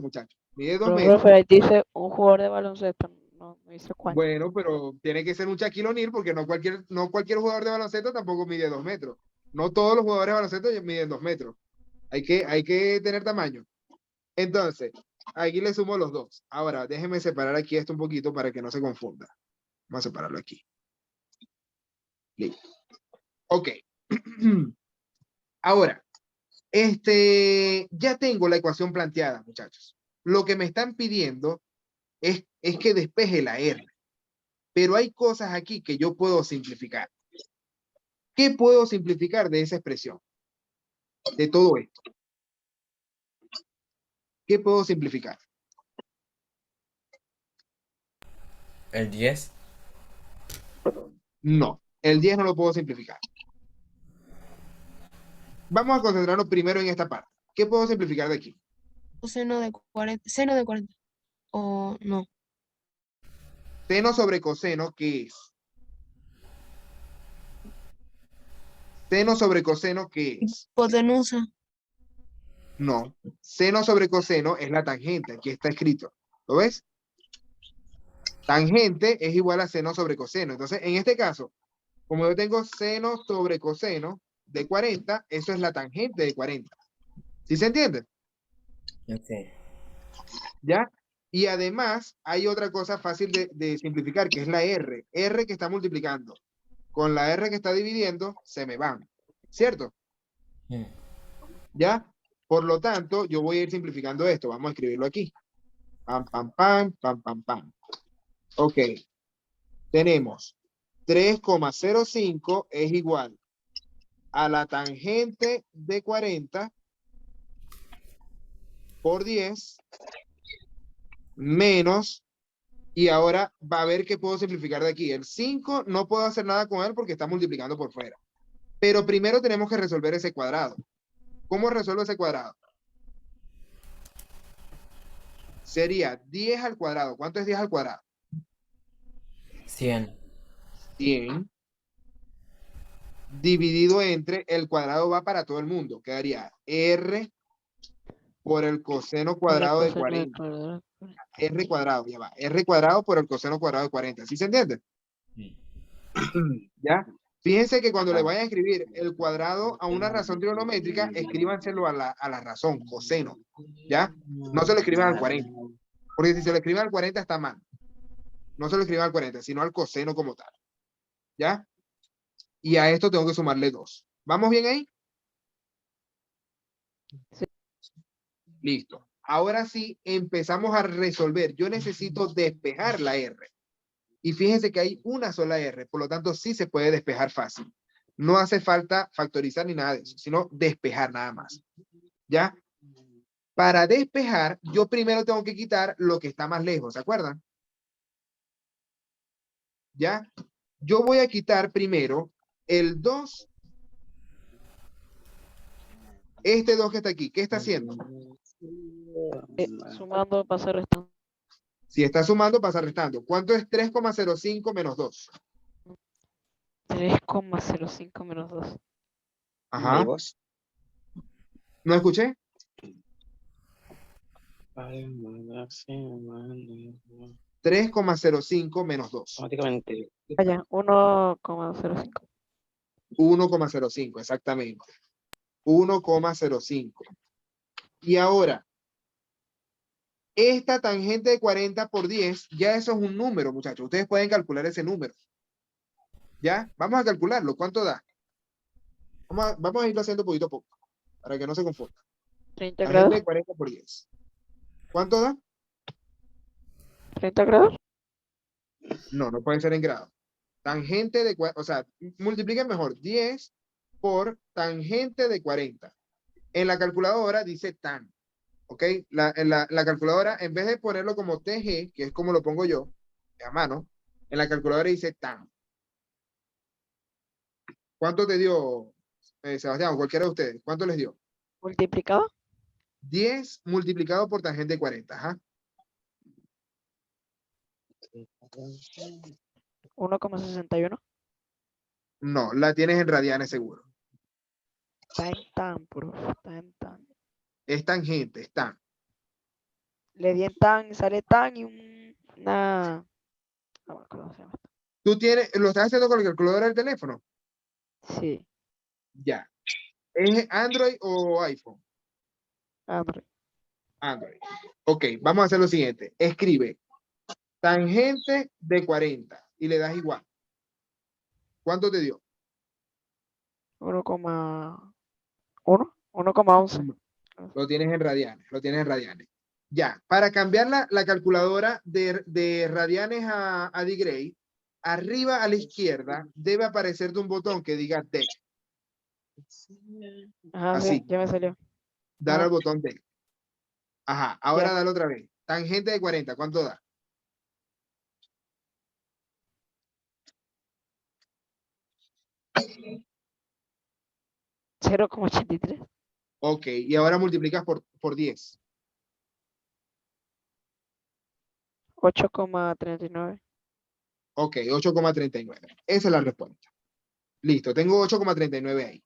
muchachos. Mide 2 Pero, metros. profe, ahí dice un jugador de baloncesto. No dice cuánto. Bueno, pero tiene que ser un Shaquille O'Neal porque no cualquier jugador de baloncesto tampoco mide 2 metros. No todos los jugadores de baloncesto miden 2 metros. Hay que tener tamaño. Entonces, aquí le sumo los dos. Ahora, déjenme separar aquí esto un poquito para que no se confunda. Vamos a separarlo aquí. Listo. Ok. Ahora, ya tengo la ecuación planteada, muchachos. Lo que me están pidiendo es que despeje la R. Pero hay cosas aquí que yo puedo simplificar. ¿Qué puedo simplificar de esa expresión? De todo esto. ¿Qué puedo simplificar? ¿El 10? No, el 10 no lo puedo simplificar. Vamos a concentrarnos primero en esta parte. ¿Qué puedo simplificar de aquí? Seno de 40. Seno de 40. O no. Seno sobre coseno, ¿qué es? Seno sobre coseno, ¿qué es? Hipotenusa. No. Seno sobre coseno es la tangente. Aquí está escrito. ¿Lo ves? Tangente es igual a seno sobre coseno. Entonces, en este caso, como yo tengo seno sobre coseno de 40, eso es la tangente de 40. ¿Sí se entiende? Sí. ¿Ya? Y además, hay otra cosa fácil de simplificar, que es la R. R que está multiplicando. Con la R que está dividiendo, se me van. ¿Cierto? ¿Ya? Por lo tanto, yo voy a ir simplificando esto. Vamos a escribirlo aquí. Pam, pam, pam, pam, pam, pam. Ok. Tenemos 3,05 es igual a la tangente de 40 por 10 menos, y ahora va a ver qué puedo simplificar de aquí. El 5 no puedo hacer nada con él porque está multiplicando por fuera. Pero primero tenemos que resolver ese cuadrado. ¿Cómo resuelvo ese cuadrado? Sería 10 al cuadrado. ¿Cuánto es 10 al cuadrado? 100. 100 dividido entre, el cuadrado va para todo el mundo. Quedaría R por el coseno cuadrado de 40. R cuadrado, ya va. R cuadrado por el coseno cuadrado de 40. ¿Sí se entiende? Sí. ¿Ya? Fíjense que cuando le vayan a escribir el cuadrado a una razón trigonométrica, escríbanselo a la razón, coseno. ¿Ya? No se lo escriban al 40. Porque si se lo escriben al 40 está mal. No se lo escriban al 40, sino al coseno como tal. ¿Ya? Y a esto tengo que sumarle 2. ¿Vamos bien ahí? Sí. Listo. Ahora sí, empezamos a resolver. Yo necesito despejar la R. Y fíjense que hay una sola R, por lo tanto sí se puede despejar fácil. No hace falta factorizar ni nada de eso, sino despejar nada más. ¿Ya? Para despejar, yo primero tengo que quitar lo que está más lejos, ¿se acuerdan? ¿Ya? Yo voy a quitar primero el 2. Este 2 que está aquí, ¿qué está haciendo? Sumando, pasa restando. Si está sumando, pasa restando. ¿Cuánto es 3,05 menos 2? 3,05 menos 2. Ajá. ¿Y vos? ¿No escuché? Ay, manda, sí, manda. 3,05 menos 2. Automáticamente. Allá, 1,05. 1,05, exactamente. 1,05. Y ahora, esta tangente de 40 por 10, ya eso es un número, muchachos. Ustedes pueden calcular ese número. ¿Ya? Vamos a calcularlo. ¿Cuánto da? Vamos a irlo haciendo poquito a poco, para que no se confunda. 30 Tangente grados. de 40 por 10. ¿Cuánto da? 30 grados. No, no puede ser en grados. Tangente de, o sea, multipliquen mejor 10 por tangente de 40. En la calculadora dice tan, ¿ok? En la calculadora, en vez de ponerlo como TG, que es como lo pongo yo, a mano, en la calculadora dice tan. ¿Cuánto te dio, Sebastián, o cualquiera de ustedes? ¿Cuánto les dio? Multiplicado. 10 multiplicado por tangente de 40, ajá. 1,61. No, la tienes en radianes seguro. Está en tan, prof. Está en tan. Es tangente, es tan. Le di en tan, sale tan y una. No me acuerdo cómo se llama. ¿Tú tienes, lo estás haciendo con la calculadora del teléfono? Sí, Ya. ¿Es Android o iPhone? Android. Android. Ok, vamos a hacer lo siguiente. Escribe tangente de 40 y le das igual. ¿Cuánto te dio? 1,1. 1,11. Lo tienes en radianes, lo tienes en radianes. Ya, para cambiar la calculadora de radianes a degree, arriba a la izquierda debe aparecerte un botón que diga DEC. Ajá, sí, Así, ya me salió. dar Ajá. al botón DEC. Ajá, ahora Ya. dale otra vez. Tangente de 40, ¿cuánto da? 0,83. Ok, y ahora multiplicas por 10. 8,39. Ok, 8,39. Esa es la respuesta. Listo, tengo 8,39 ahí.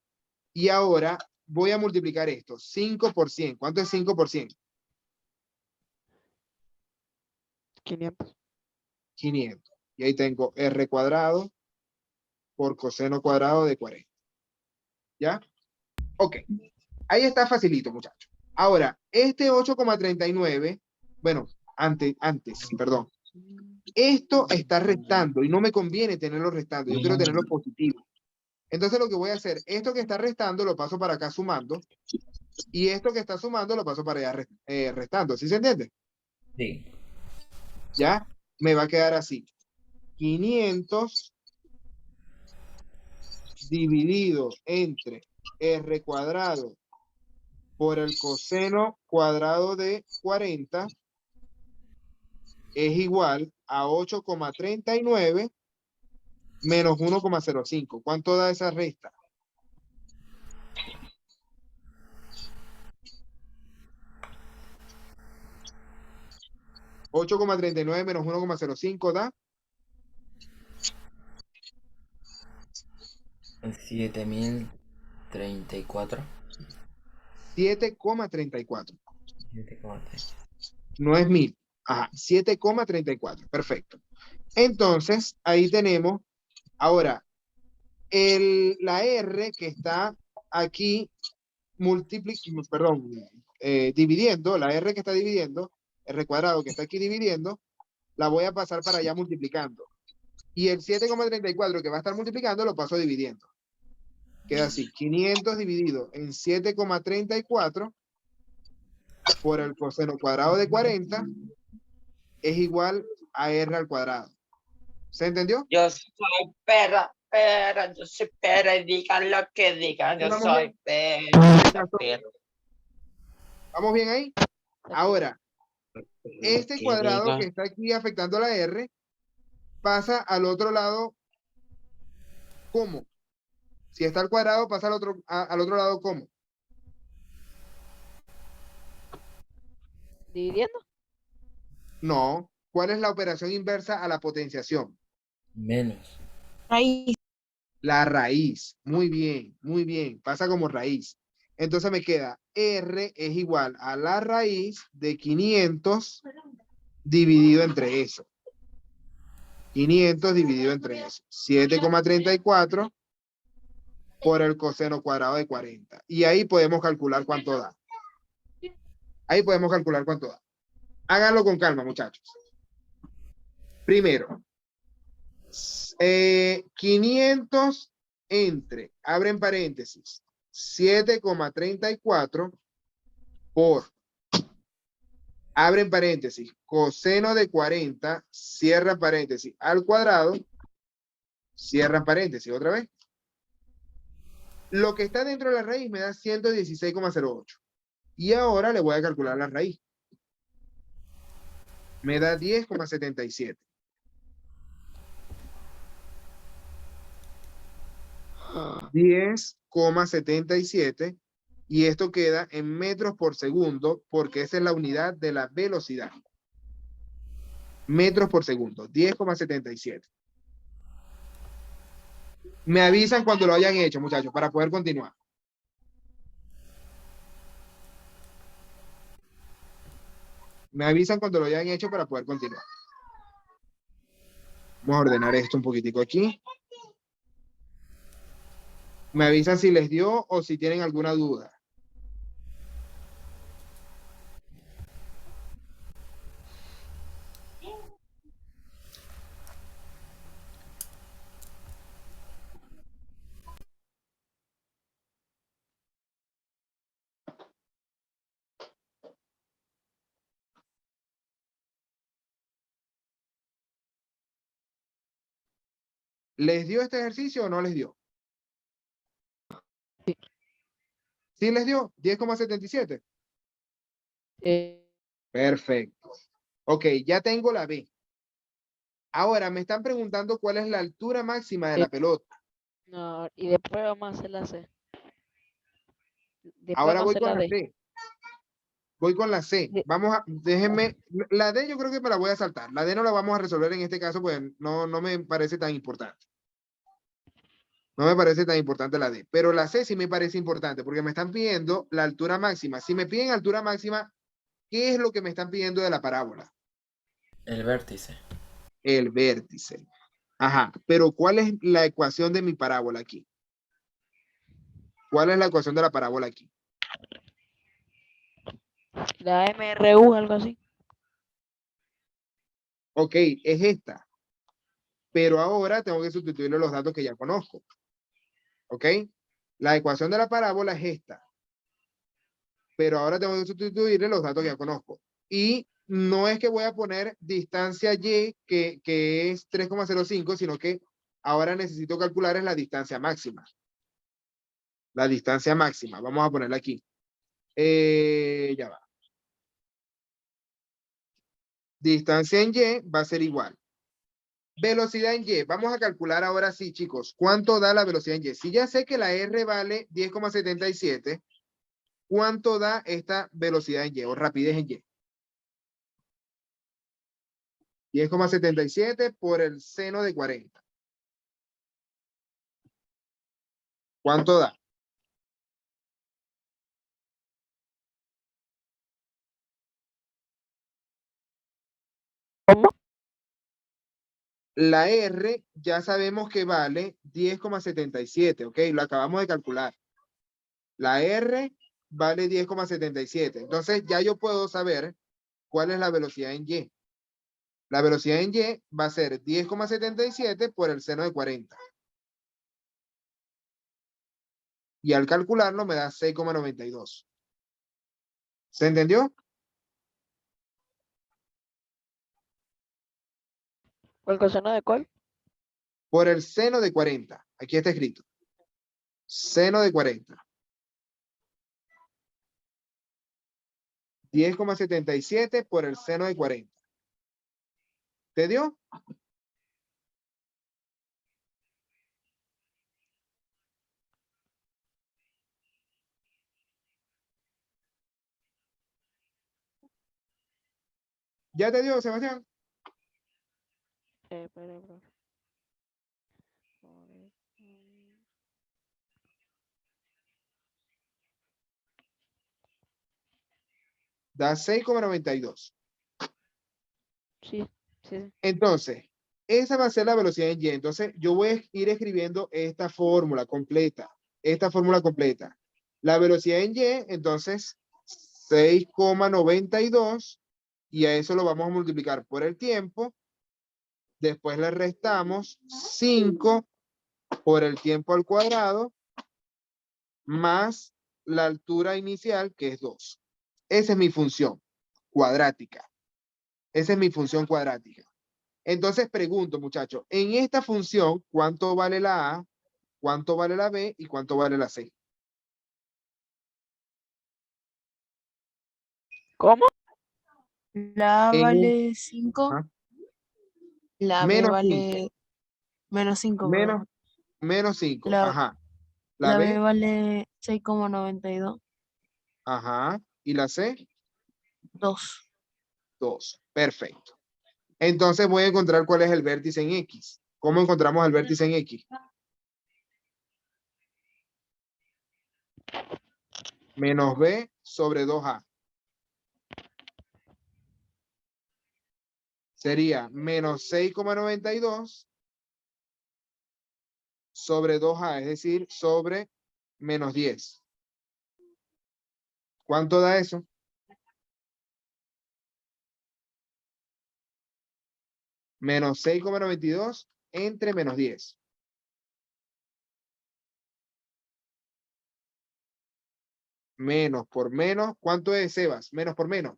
Y ahora voy a multiplicar esto. 5 por 100. ¿Cuánto es 5 por 100? 500. 500. Y ahí tengo R cuadrado por coseno cuadrado de 40. ¿Ya? Ok. Ahí está facilito, muchachos. Ahora, este 8,39, bueno, antes, perdón. Esto está restando y no me conviene tenerlo restando. Yo quiero tenerlo positivo. Entonces lo que voy a hacer, esto que está restando lo paso para acá sumando y esto que está sumando lo paso para allá restando. ¿Sí se entiende? Sí. Ya me va a quedar así. 500 dividido entre R cuadrado por el coseno cuadrado de 40 es igual a 8,39 menos 1,05. ¿Cuánto da esa resta? 8,39 menos 1,05 da 7034. 7,34. 7,3. No es 1000. Ajá, 7,34. Perfecto. Entonces, ahí tenemos, ahora, la R que está aquí dividiendo, la R que está dividiendo, R cuadrado que está aquí dividiendo, la voy a pasar para allá multiplicando. Y el 7,34 que va a estar multiplicando lo paso dividiendo. Queda así, 500 dividido en 7,34 por el coseno cuadrado de 40 es igual a R al cuadrado. ¿Se entendió? Yo soy perra, yo soy perra y digan lo que digan, yo Vamos soy bien. perra, perra. ¿Vamos bien ahí? Ahora, este Que cuadrado digan. que está aquí afectando a la R pasa al otro lado. ¿Cómo? Si está al cuadrado, pasa al otro lado. ¿Cómo? Dividiendo. No. ¿Cuál es la operación inversa a la potenciación? Menos. Ahí. La raíz. Muy bien, muy bien. Pasa como raíz. Entonces me queda R es igual a la raíz de 500 dividido entre eso. 500 dividido entre eso. 7,34 por el coseno cuadrado de 40. Y ahí podemos calcular cuánto da. Ahí podemos calcular cuánto da. Háganlo con calma, muchachos. Primero, 500 entre, abren paréntesis, 7,34 por, abren paréntesis, coseno de 40, cierra paréntesis, al cuadrado, cierra paréntesis, otra vez. Lo que está dentro de la raíz me da 116,08. Y ahora le voy a calcular la raíz. Me da 10,77. Ah, 10,77 y esto queda en metros por segundo porque esa es la unidad de la velocidad. Metros por segundo, 10,77. Me avisan cuando lo hayan hecho, muchachos, para poder continuar. Me avisan cuando lo hayan hecho para poder continuar. Vamos a ordenar esto un poquitico aquí. Me avisan si les dio o si tienen alguna duda. ¿Les dio este ejercicio o no les dio? Sí. ¿Sí les dio? 10,77. Perfecto. Ok, ya tengo la B. Ahora me están preguntando cuál es la altura máxima de la pelota. No, y después vamos a hacer la C. Después Ahora vamos a voy hacer con la la D. C. Voy con la C. Sí. Vamos a, déjenme, la D yo creo que me la voy a saltar. La D no la vamos a resolver en este caso, pues no me parece tan importante. No me parece tan importante la D. Pero la C sí me parece importante porque me están pidiendo la altura máxima. Si me piden altura máxima, ¿qué es lo que me están pidiendo de la parábola? El vértice. El vértice. Ajá, pero ¿cuál es la ecuación de mi parábola aquí? ¿Cuál es la ecuación de la parábola aquí? La MRU, algo así. Ok, es esta. Pero ahora tengo que sustituirle los datos que ya conozco. ¿Ok? La ecuación de la parábola es esta. Pero ahora tengo que sustituirle los datos que ya conozco. Y no es que voy a poner distancia Y, que es 3,05, sino que ahora necesito calcular es la distancia máxima. La distancia máxima. Vamos a ponerla aquí. Ya va. Distancia en Y va a ser igual. Velocidad en Y. Vamos a calcular ahora sí, chicos. ¿Cuánto da la velocidad en Y? Si ya sé que la R vale 10,77, ¿cuánto da esta velocidad en Y o rapidez en Y? 10,77 por el seno de 40. ¿Cuánto da? ¿Cómo? La R ya sabemos que vale 10,77, ¿ok? Lo acabamos de calcular. La R vale 10,77. Entonces ya yo puedo saber cuál es la velocidad en Y. La velocidad en Y va a ser 10,77 por el seno de 40. Y al calcularlo me da 6,92. ¿Se entendió? ¿Cuál coseno de cuál? Por el seno de 40. Aquí está escrito. Seno de 40. 10,77 por el seno de 40. ¿Te dio? ¿Ya te dio, Sebastián? Espera, bro. Da 6,92. Sí, sí. Entonces, esa va a ser la velocidad en Y. Entonces, yo voy a ir escribiendo esta fórmula completa. Esta fórmula completa. La velocidad en Y, entonces, 6,92. Y a eso lo vamos a multiplicar por el tiempo. Después le restamos 5 por el tiempo al cuadrado más la altura inicial, que es 2. Esa es mi función cuadrática. Esa es mi función cuadrática. Entonces pregunto, muchachos, en esta función, ¿cuánto vale la A, cuánto vale la B y cuánto vale la C? ¿Cómo? La A En- vale 5, Ajá. la B Menos 5, vale menos 5, perdón. menos 5, La, ajá. La la B B, vale 6,92. ajá. Y la C, 2. 2. Perfecto. Entonces voy a encontrar cuál es el vértice en X. ¿Cómo encontramos el vértice en X? Menos B sobre 2A. Sería menos 6,92 sobre 2A, es decir, sobre menos 10. ¿Cuánto da eso? Menos 6,92 entre menos 10. Menos por menos. ¿Cuánto es, Sebas? Menos por menos.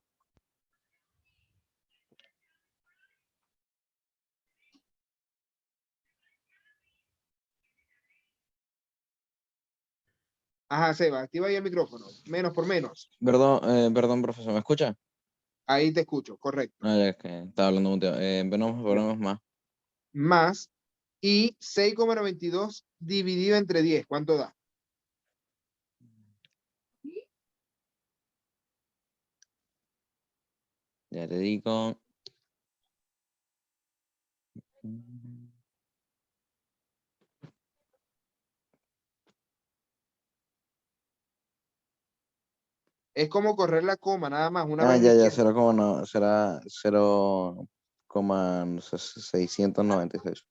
Ajá, Sebas, activa ahí el micrófono. Menos por menos. Perdón, profesor, ¿me escucha? Ahí te escucho, correcto. Ah, ya que estaba hablando un tío. Ponemos más. Más. Y 6,92 dividido entre 10. ¿Cuánto da? Ya te digo. Es como correr la coma, nada más, una vez a la Ya, izquierda. 0, no, será 0,696.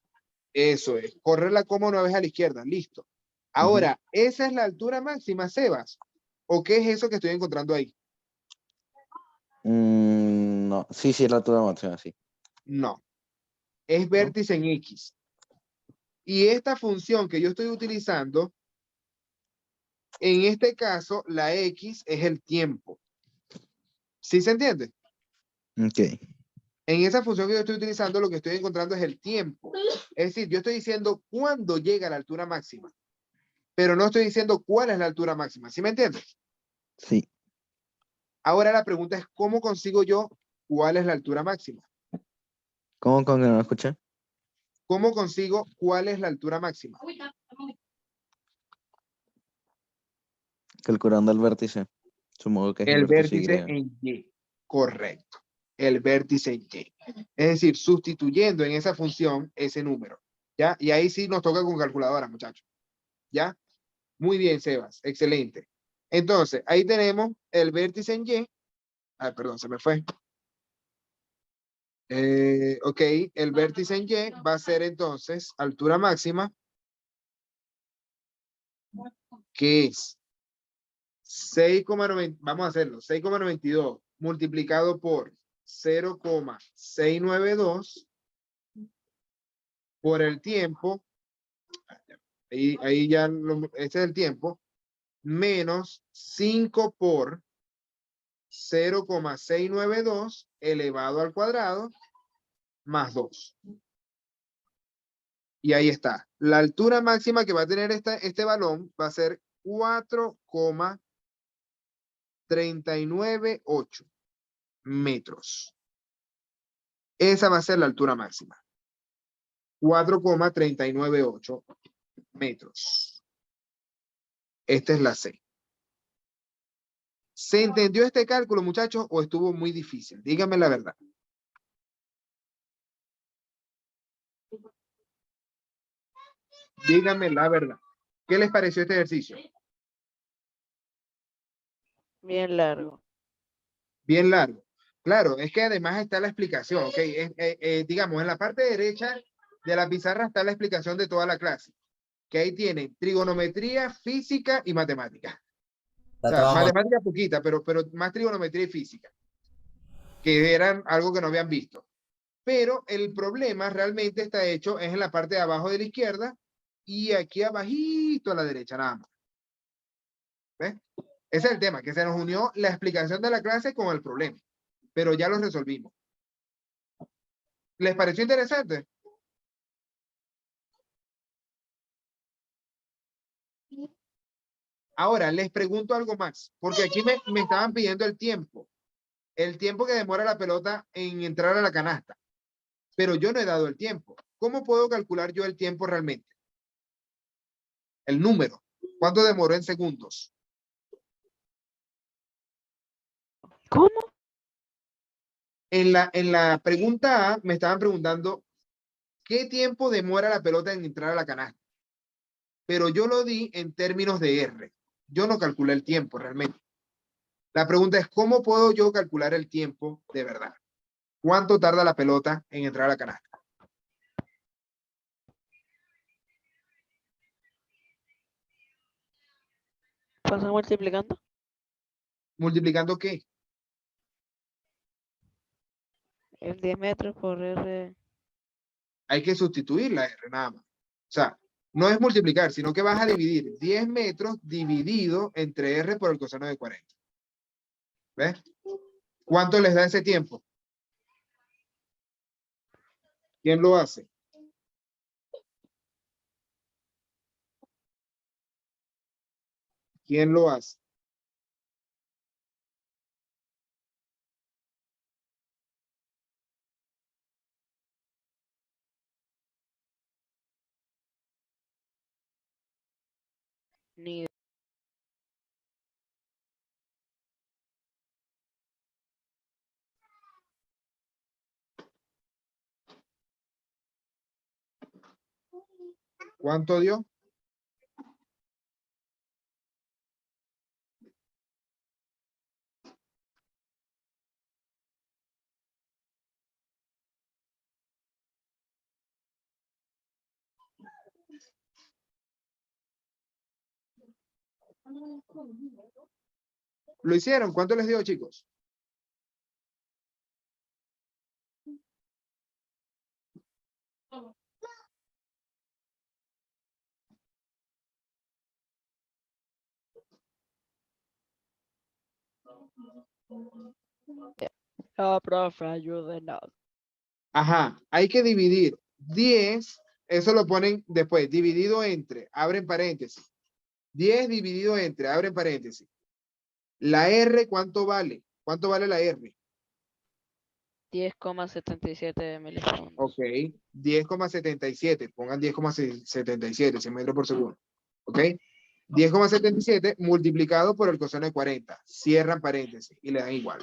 Eso es, correr la coma una vez a la izquierda, listo. Ahora, ¿esa es la altura máxima, Sebas? ¿O qué es eso que estoy encontrando ahí? No, sí, la altura máxima, sí. No, es vértice en X. Y esta función que yo estoy utilizando, en este caso, la X es el tiempo. ¿Sí se entiende? Ok. En esa función que yo estoy utilizando, lo que estoy encontrando es el tiempo. Es decir, yo estoy diciendo cuándo llega a la altura máxima, pero no estoy diciendo cuál es la altura máxima. ¿Sí me entiendes? Sí. Ahora la pregunta es, ¿cómo consigo yo cuál es la altura máxima? ¿Cómo con que no lo escuché? ¿Cómo consigo cuál es la altura máxima? Calculando el vértice. Supongo que es el El vértice vértice Y. en Y. Correcto. El vértice en Y. Es decir, sustituyendo en esa función ese número. ¿Ya? Y ahí sí nos toca con calculadora, muchachos. ¿Ya? Muy bien, Sebas. Excelente. Entonces, ahí tenemos el vértice en Y. Ah, perdón, se me fue. Ok, el vértice en Y va a ser entonces altura máxima, que es 6,90, vamos a hacerlo, 6,92 multiplicado por 0,692 por el tiempo, ahí ya, este es el tiempo, menos 5 por 0,692 elevado al cuadrado más 2. Y ahí está. La altura máxima que va a tener este balón va a ser 4,398 metros. Esa va a ser la altura máxima. 4,398 metros. Esta es la C. ¿Se entendió este cálculo, muchachos, o estuvo muy difícil? Díganme la verdad. Díganme la verdad. ¿Qué les pareció este ejercicio? Bien largo. Bien largo. Claro, es que además está la explicación, ¿ok? Digamos, en la parte derecha de la pizarra está la explicación de toda la clase, que ahí tiene trigonometría, física y matemática. O sea, matemática poquita, pero más trigonometría y física, que eran algo que no habían visto. Pero el problema realmente está hecho es en la parte de abajo de la izquierda y aquí abajito a la derecha, nada más. ¿Ves? Ese es el tema, que se nos unió la explicación de la clase con el problema, pero ya lo resolvimos. ¿Les pareció interesante? Ahora, les pregunto algo más, porque aquí me estaban pidiendo el tiempo que demora la pelota en entrar a la canasta, pero yo no he dado el tiempo. ¿Cómo puedo calcular yo el tiempo realmente? El número. ¿Cuánto demoró en segundos? ¿Cómo? En la pregunta A me estaban preguntando ¿qué tiempo demora la pelota en entrar a la canasta? Pero yo lo di en términos de R. Yo no calculé el tiempo realmente. La pregunta es, ¿cómo puedo yo calcular el tiempo de verdad? ¿Cuánto tarda la pelota en entrar a la canasta? ¿Pasa multiplicando? ¿Multiplicando qué? El 10 metros por R. Hay que sustituir la R nada más. O sea, no es multiplicar, sino que vas a dividir 10 metros dividido entre R por el coseno de 40. ¿Ves? ¿Cuánto les da ese tiempo? ¿Quién lo hace? ¿Quién lo hace? Ni ¿Cuánto dio? ¿Lo hicieron? ¿Cuánto les dio, chicos? profe, ayúdenos. Ajá, hay que dividir 10, eso lo ponen después, dividido entre, abren paréntesis. 10 dividido entre, abren paréntesis. La R, ¿cuánto vale? ¿Cuánto vale la R? 10,77 milisegundos. Ok, 10,77, pongan 10,77, 100 metros por segundo. Ok, 10,77 multiplicado por el coseno de 40. Cierran paréntesis y le dan igual.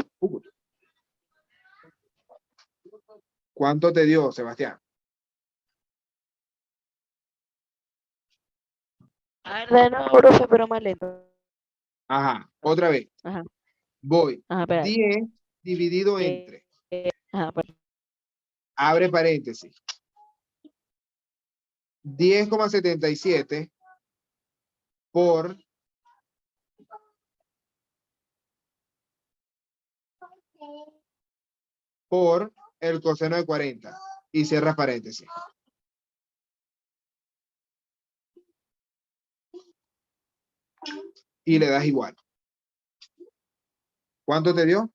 ¿Cuánto te dio, Sebastián? A ver, de nuevo, profe, pero más lento. Ajá, otra vez. Ajá. Voy. Ajá, espera. 10 dividido Eh, entre. Ajá, pues. Abre paréntesis. 10,77 por el coseno de 40 y cierras paréntesis. Y le das igual. ¿Cuánto te dio?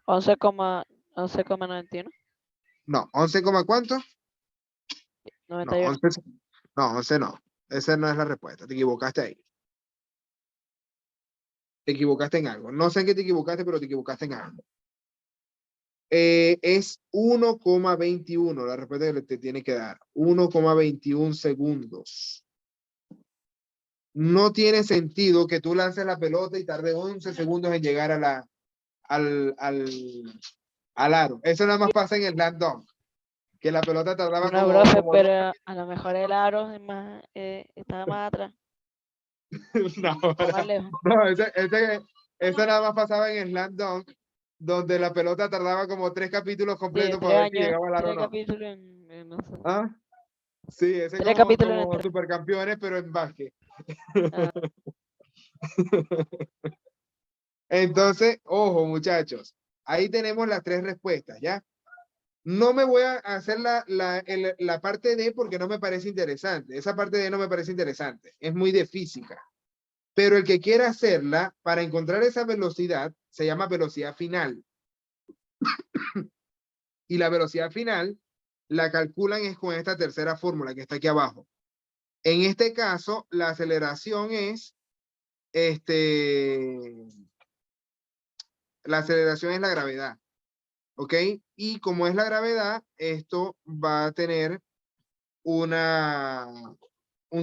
Once coma 91. No, 11, ¿cuánto? No, 98. 11 no, 11 no. Esa no es la respuesta. Te equivocaste ahí. Te equivocaste en algo. No sé en qué te equivocaste, pero te equivocaste en algo. Es 1,21 la respuesta que te tiene que dar. 1,21 segundos. No tiene sentido que tú lances la pelota y tarde 11 segundos en llegar a al aro. Eso nada más pasa en el slam dunk. Que la pelota tardaba Bueno, como profe, dos- pero a lo mejor el aro es más, estaba más atrás, No, está más lejos. no, eso nada más pasaba en el slam dunk, donde la pelota tardaba como 3 capítulos Sí, completos 3 para ver si años, llegaba al aro o 3 no. capítulos no sé. ¿Ah? Sí, ese 3 como, capítulos en como el 3. supercampeones, pero en básquet. Ah. Entonces, ojo, muchachos. Ahí tenemos las 3 respuestas, ¿ya? No me voy a hacer la parte D porque no me parece interesante. Esa parte D no me parece interesante. Es muy de física. Pero el que quiera hacerla, para encontrar esa velocidad, se llama velocidad final. Y la velocidad final la calculan es con esta tercera fórmula que está aquí abajo. En este caso, la aceleración es la gravedad. ¿Ok? Y como es la gravedad, esto va a tener un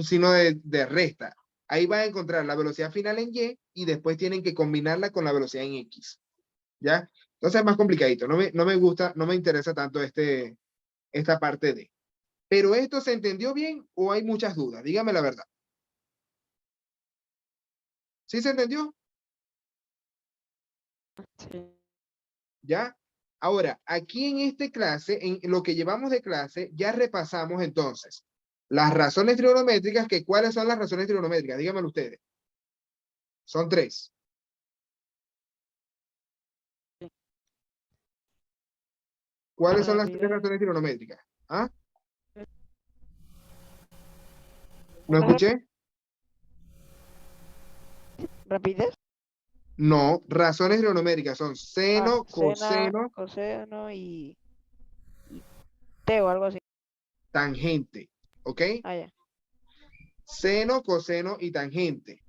signo de resta. Ahí va a encontrar la velocidad final en Y y después tienen que combinarla con la velocidad en X. ¿Ya? Entonces es más complicadito. No me gusta, no me interesa tanto esta parte de. ¿Pero esto se entendió bien o hay muchas dudas? Dígame la verdad. ¿Sí se entendió? Sí. ¿Ya? Ahora, aquí en esta clase, en lo que llevamos de clase, ya repasamos entonces las razones trigonométricas, que ¿cuáles son las razones trigonométricas? Díganmelo ustedes. Son 3. ¿Cuáles son las 3 razones trigonométricas? ¿Ah? ¿No escuché? ¿Rapidez? No, razones trigonométricas son seno, coseno, coseno y T o algo así. tangente. ¿Ok? Ah, ya. Seno, coseno y tangente.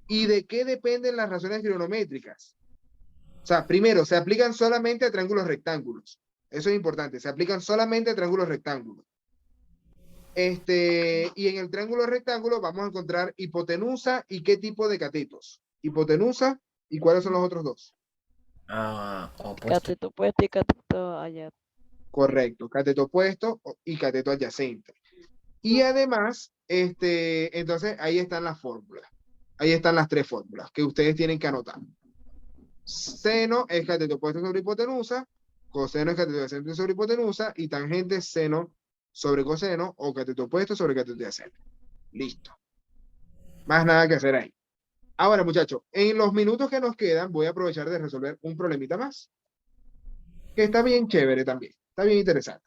¿Y de qué dependen las razones trigonométricas? O sea, primero, se aplican solamente a triángulos rectángulos. Eso es importante. Se aplican solamente a triángulos rectángulos. Y en el triángulo rectángulo vamos a encontrar hipotenusa y qué tipo de catetos. Hipotenusa y cuáles son los otros dos. Opuesto. Cateto opuesto y cateto allá. Correcto, cateto opuesto y cateto adyacente. Y además, entonces ahí están las fórmulas. Ahí están las 3 fórmulas que ustedes tienen que anotar. Seno es cateto opuesto sobre hipotenusa, coseno es cateto adyacente sobre hipotenusa y tangente seno sobre coseno o cateto opuesto sobre cateto adyacente. Listo. Más nada que hacer ahí. Ahora, muchachos, en los minutos que nos quedan, voy a aprovechar de resolver un problemita más. Que está bien chévere también. Está bien interesante.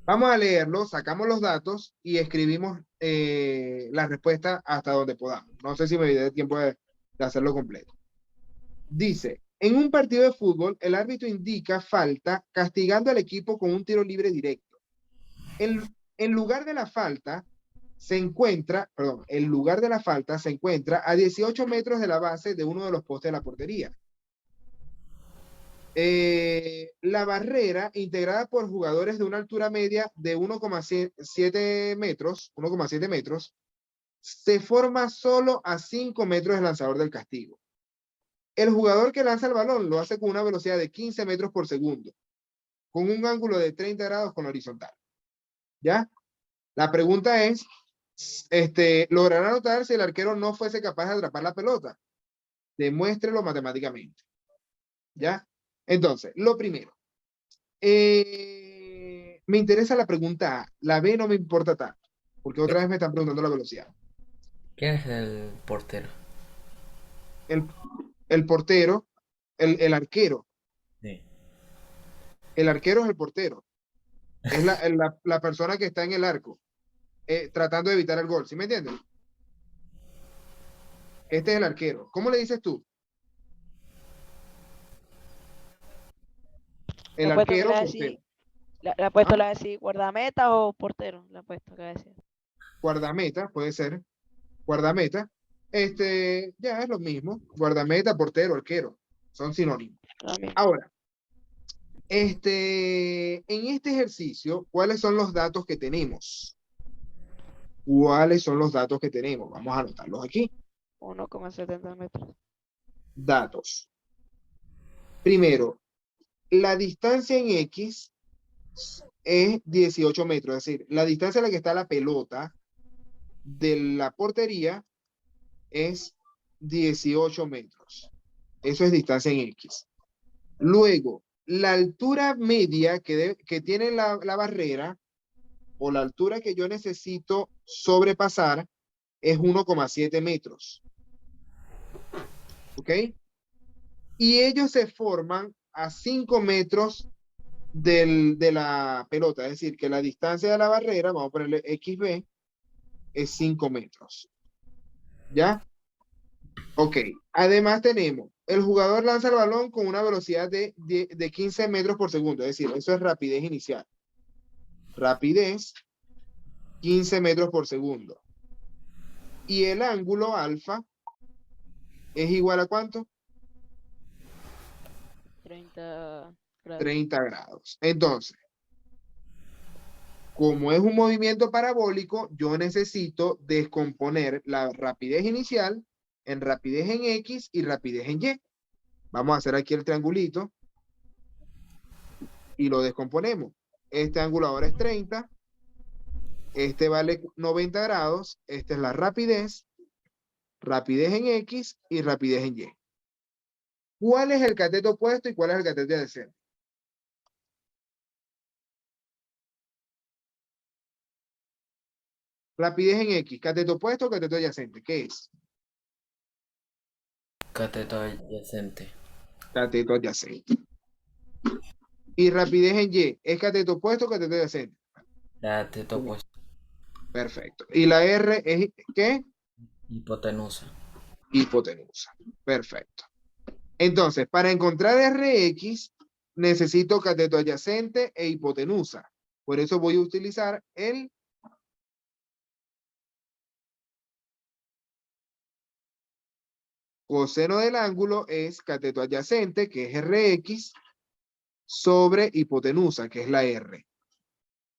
Vamos a leerlo, sacamos los datos y escribimos la respuesta hasta donde podamos. No sé si me dé tiempo de hacerlo completo. Dice, en un partido de fútbol, el árbitro indica falta castigando al equipo con un tiro libre directo. El lugar de la falta se encuentra a 18 metros de la base de uno de los postes de la portería. La barrera, integrada por jugadores de una altura media de 1,7 metros, se forma solo a 5 metros del lanzador del castigo. El jugador que lanza el balón lo hace con una velocidad de 15 metros por segundo, con un ángulo de 30 grados con la horizontal. ¿Ya? La pregunta es, ¿logrará anotar si el arquero no fuese capaz de atrapar la pelota? Demuéstrelo matemáticamente. ¿Ya? Entonces, lo primero. Me interesa la pregunta A. La B no me importa tanto, porque otra vez me están preguntando la velocidad. ¿Quién es el portero? El portero, el arquero. Sí. El arquero es el portero. Es la persona que está en el arco, tratando de evitar el gol. ¿Sí me entiendes? Este es el arquero. ¿Cómo le dices tú? El Le ha puesto que arquero, le portero. le ha puesto ¿Ah? la decir guardameta o portero. Le ha puesto que decir. Guardameta, puede ser. Guardameta. Ya es lo mismo. Guardameta, portero, arquero. Son sinónimos. Ahora, en este ejercicio, ¿cuáles son los datos que tenemos? ¿Cuáles son los datos que tenemos? Vamos a anotarlos aquí. 1,70 metros. Datos. Primero, la distancia en X es 18 metros, es decir, la distancia a la que está la pelota de la portería es 18 metros. Eso es distancia en X. Luego, la altura media que tiene la barrera o la altura que yo necesito sobrepasar es 1,7 metros. ¿Ok? Y ellos se forman a 5 metros de la pelota. Es decir, que la distancia de la barrera, vamos a ponerle XB, es 5 metros. ¿Ya? Ok. Además tenemos, el jugador lanza el balón con una velocidad de 15 metros por segundo. Es decir, eso es rapidez inicial. Rapidez, 15 metros por segundo. Y el ángulo alfa es igual a ¿cuánto? 30 grados. 30 grados. Entonces, como es un movimiento parabólico, yo necesito descomponer la rapidez inicial en rapidez en X y rapidez en Y. Vamos a hacer aquí el triangulito y lo descomponemos. Este ángulo ahora es 30, este vale 90 grados, esta es la rapidez en X y rapidez en Y. ¿Cuál es el cateto opuesto y cuál es el cateto adyacente? Rapidez en X, cateto opuesto o cateto adyacente, ¿qué es? Cateto adyacente. Cateto adyacente. Y rapidez en Y, ¿es cateto opuesto o cateto adyacente? Cateto opuesto. Perfecto. ¿Y la R es qué? Hipotenusa. Hipotenusa. Perfecto. Entonces, para encontrar Rx, necesito cateto adyacente e hipotenusa. Por eso voy a utilizar el coseno del ángulo es cateto adyacente, que es Rx, sobre hipotenusa, que es la R.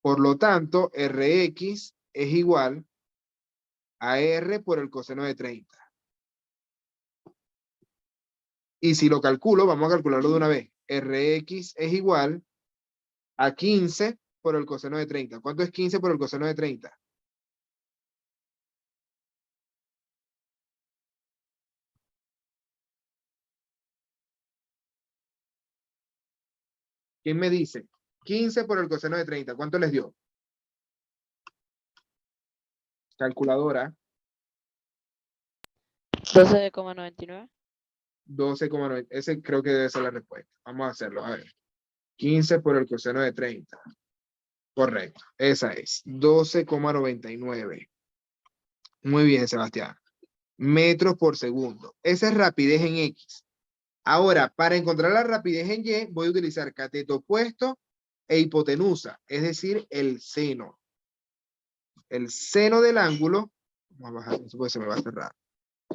Por lo tanto, Rx es igual a R por el coseno de 30. Y si lo calculo, vamos a calcularlo de una vez. Rx es igual a 15 por el coseno de 30. ¿Cuánto es 15 por el coseno de 30? ¿Quién me dice? 15 por el coseno de 30. ¿Cuánto les dio? Calculadora. 12,99. 12,9. Ese creo que debe ser la respuesta. Vamos a hacerlo. A ver. 15 por el coseno de 30. Correcto. Esa es. 12,99. Muy bien, Sebastián. Metros por segundo. Esa es rapidez en X. Ahora, para encontrar la rapidez en Y, voy a utilizar cateto opuesto e hipotenusa, es decir, el seno. El seno del ángulo, vamos a bajar eso porque se me va a cerrar.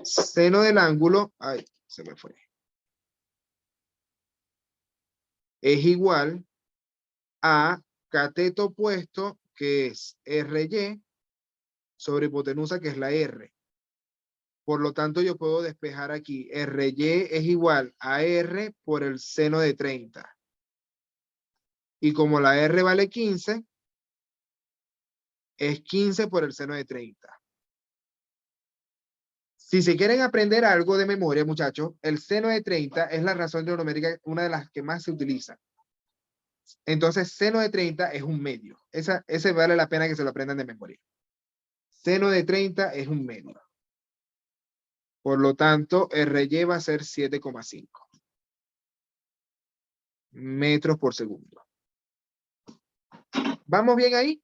Seno del ángulo, ay, se me fue. Es igual a cateto opuesto, que es RY, sobre hipotenusa, que es la R. Por lo tanto, yo puedo despejar aquí. RY es igual a R por el seno de 30. Y como la R vale 15, es 15 por el seno de 30. Si se quieren aprender algo de memoria, muchachos, el seno de 30 es la razón trigonométrica, una de las que más se utiliza. Entonces, seno de 30 es un medio. Ese vale la pena que se lo aprendan de memoria. Seno de 30 es un medio. Por lo tanto, RY va a ser 7,5 metros por segundo. ¿Vamos bien ahí?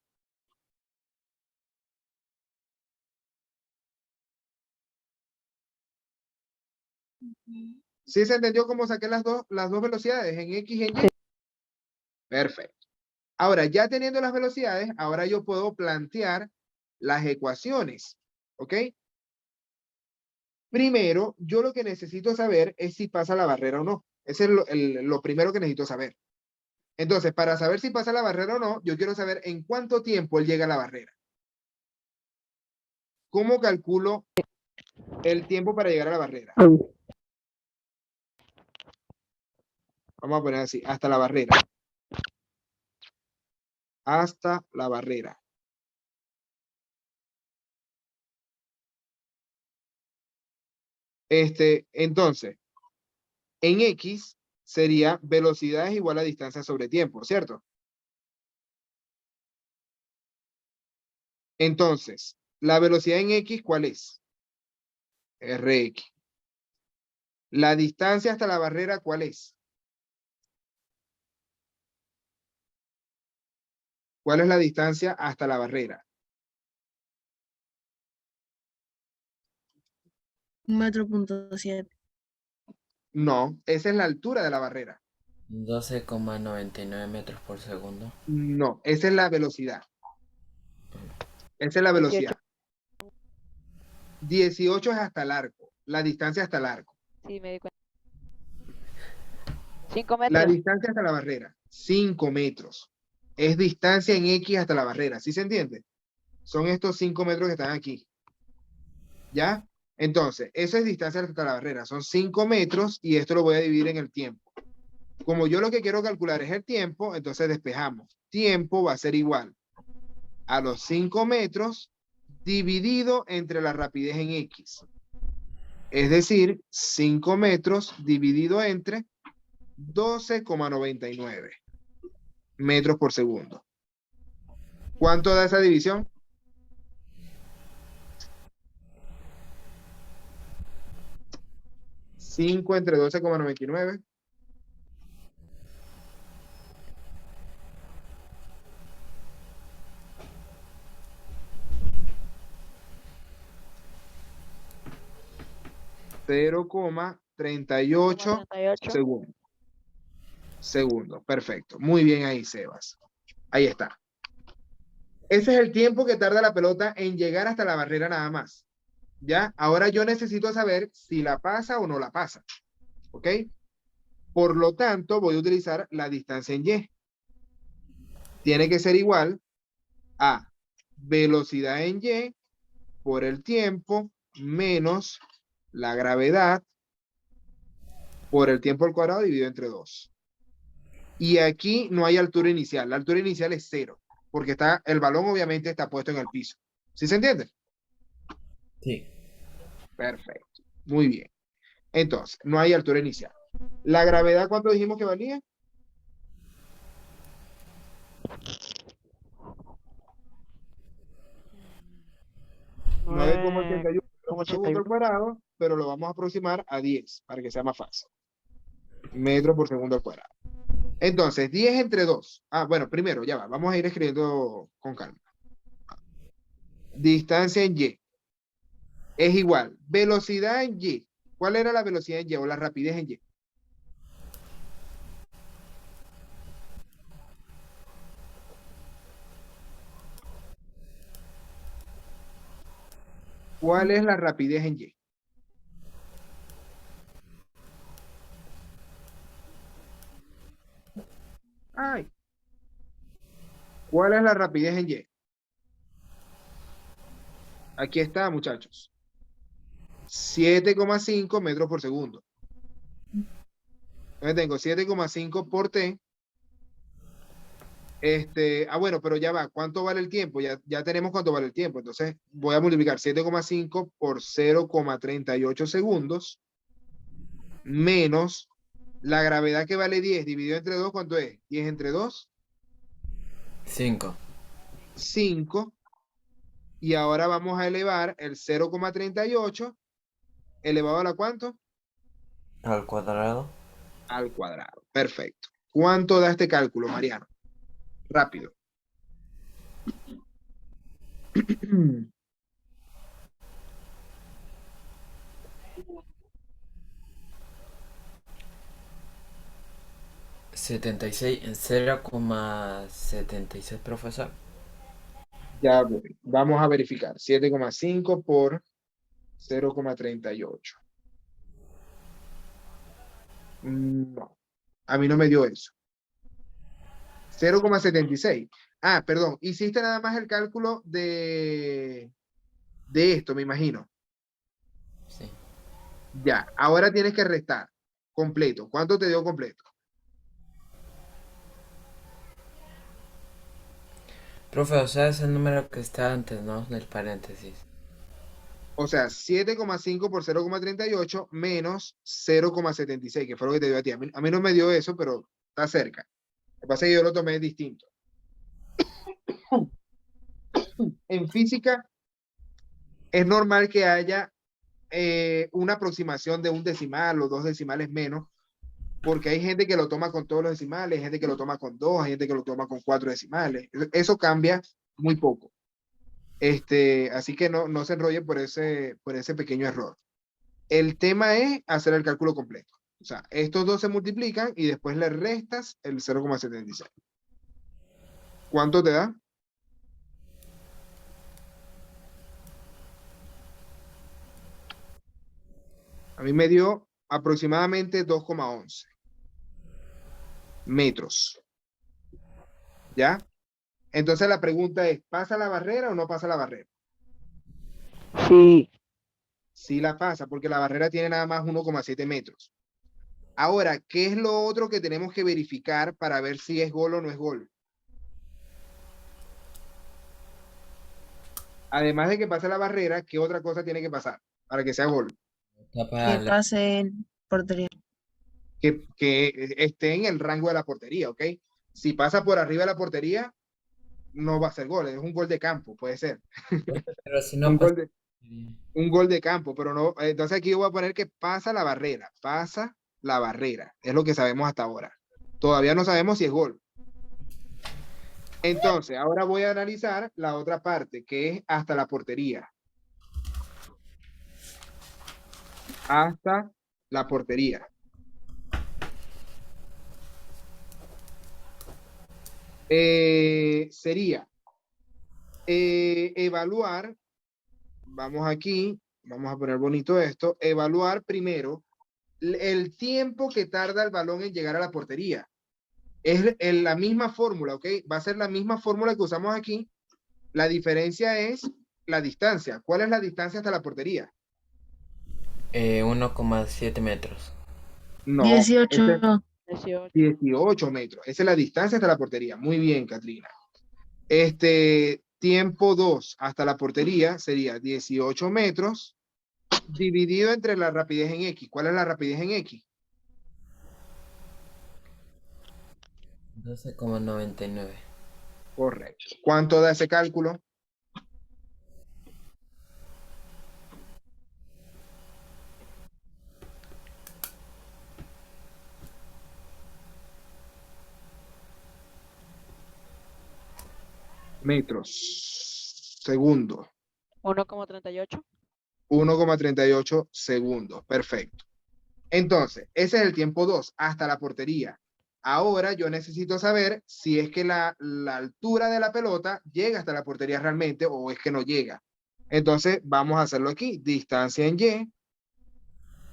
¿Sí se entendió cómo saqué las dos velocidades en X y en Y? Perfecto. Ahora, ya teniendo las velocidades, ahora yo puedo plantear las ecuaciones. ¿Ok? Primero, yo lo que necesito saber es si pasa la barrera o no. Ese es lo primero que necesito saber. Entonces, para saber si pasa la barrera o no, yo quiero saber en cuánto tiempo él llega a la barrera. ¿Cómo calculo el tiempo para llegar a la barrera? Vamos a poner así, hasta la barrera. Hasta la barrera. Entonces, en X sería velocidad es igual a distancia sobre tiempo, ¿cierto? Entonces, la velocidad en X, ¿cuál es? Rx. La distancia hasta la barrera, ¿cuál es? ¿Cuál es la distancia hasta la barrera? 1,7 metros. No, esa es la altura de la barrera. 12,99 metros por segundo. No, esa es la velocidad. Esa es la 18. velocidad. 18 es hasta el arco, la distancia hasta el arco. Sí, me di cuenta. 5 La metros. distancia hasta la barrera, 5 metros. Es distancia en X hasta la barrera, ¿sí se entiende? Son estos 5 metros que están aquí. ¿Ya? Entonces, esa es distancia hasta la barrera, son 5 metros y esto lo voy a dividir en el tiempo. Como yo lo que quiero calcular es el tiempo, entonces despejamos. Tiempo va a ser igual a los 5 metros dividido entre la rapidez en X. Es decir, 5 metros dividido entre 12,99 metros por segundo. ¿Cuánto da esa división? ¿5 entre 12,99? $0,38 38. segundos. Perfecto. Muy bien ahí, Sebas. Ahí está. Ese es el tiempo que tarda la pelota en llegar hasta la barrera nada más. ¿Ya? Ahora yo necesito saber si la pasa o no la pasa. ¿Ok? Por lo tanto, voy a utilizar la distancia en Y. Tiene que ser igual a velocidad en Y por el tiempo menos la gravedad por el tiempo al cuadrado dividido entre 2. Y aquí no hay altura inicial. La altura inicial es 0, porque el balón obviamente está puesto en el piso. ¿Sí se entiende? Sí. Perfecto. Muy bien. Entonces, no hay altura inicial. ¿La gravedad cuánto dijimos que valía? Nueve 9,81 como por segundo al 81. cuadrado, pero lo vamos a aproximar a 10 para que sea más fácil. Metros por segundo al cuadrado. Entonces, 10 entre 2. Ah, bueno, primero, ya va. Vamos a ir escribiendo con calma. Distancia en Y es igual. Velocidad en Y. ¿Cuál era la velocidad en Y o la rapidez en Y? ¿Cuál es la rapidez en Y? Ay. ¿Cuál es la rapidez en Y? Aquí está, muchachos. 7,5 metros por segundo. Entonces tengo 7,5 por T. Bueno, pero ya va. ¿Cuánto vale el tiempo? Ya tenemos cuánto vale el tiempo. Entonces voy a multiplicar 7,5 por 0,38 segundos menos la gravedad que vale 10 dividido entre 2. ¿Cuánto es? 10 entre 2. 5. 5. Y ahora vamos a elevar el 0,38 elevado a la ¿cuánto? Al cuadrado. Al cuadrado. Perfecto. ¿Cuánto da este cálculo, Mariano? Rápido. $0,76, 0,76, profesor. Ya voy. Vamos a verificar. 7,5 por 0,38. No. A mí no me dio eso. 0,76. Ah, perdón. Hiciste nada más el cálculo de esto, me imagino. Sí. Ya. Ahora tienes que restar. Completo. ¿Cuánto te dio completo? Profe, o sea, es el número que está antes, ¿no? Del paréntesis. O sea, 7,5 por 0,38 menos 0,76, que fue lo que te dio a ti. A mí no me dio eso, pero está cerca. Lo que pasa es que yo lo tomé distinto. En física es normal que haya una aproximación de un decimal o 2 decimales menos, porque hay gente que lo toma con todos los decimales, hay gente que lo toma con 2, hay gente que lo toma con 4 decimales. Eso cambia muy poco. Así que no se enrolle por ese pequeño error. El tema es hacer el cálculo completo. O sea, estos dos se multiplican y después le restas el 0,76. ¿Cuánto te da? A mí me dio aproximadamente 2,11 metros. ¿Ya? Entonces la pregunta es, ¿pasa la barrera o no pasa la barrera? Sí. Sí la pasa, porque la barrera tiene nada más 1,7 metros. Ahora, ¿qué es lo otro que tenemos que verificar para ver si es gol o no es gol? Además de que pase la barrera, ¿qué otra cosa tiene que pasar para que sea gol? Tapa Que la- pase en portería. Que esté en el rango de la portería, ¿ok? Si pasa por arriba de la portería, no va a ser gol, es un gol de campo, puede ser. Pero si Un no pasa. gol un gol de campo, pero no, entonces aquí yo voy a poner que pasa la barrera, es lo que sabemos hasta ahora. Todavía no sabemos si es gol. Entonces, ahora voy a analizar la otra parte, que es hasta la portería. Hasta la portería. Sería evaluar, vamos aquí, vamos a poner bonito esto, evaluar primero el tiempo que tarda el balón en llegar a la portería. Es la misma fórmula, ¿ok? Va a ser la misma fórmula que usamos aquí. La diferencia es la distancia. ¿Cuál es la distancia hasta la portería? 1,7 metros. No, 18. ese es 18. 18 metros. Esa es la distancia hasta la portería. Muy bien, Catrina. Tiempo 2 hasta la portería sería 18 metros dividido entre la rapidez en X. ¿Cuál es la rapidez en X? 12,99. Correcto. ¿Cuánto da ese cálculo? Metros. Segundo. 1,38. 1,38 segundos. Perfecto. Entonces, ese es el tiempo 2, hasta la portería. Ahora yo necesito saber si es que la altura de la pelota llega hasta la portería realmente o es que no llega. Entonces, vamos a hacerlo aquí. Distancia en Y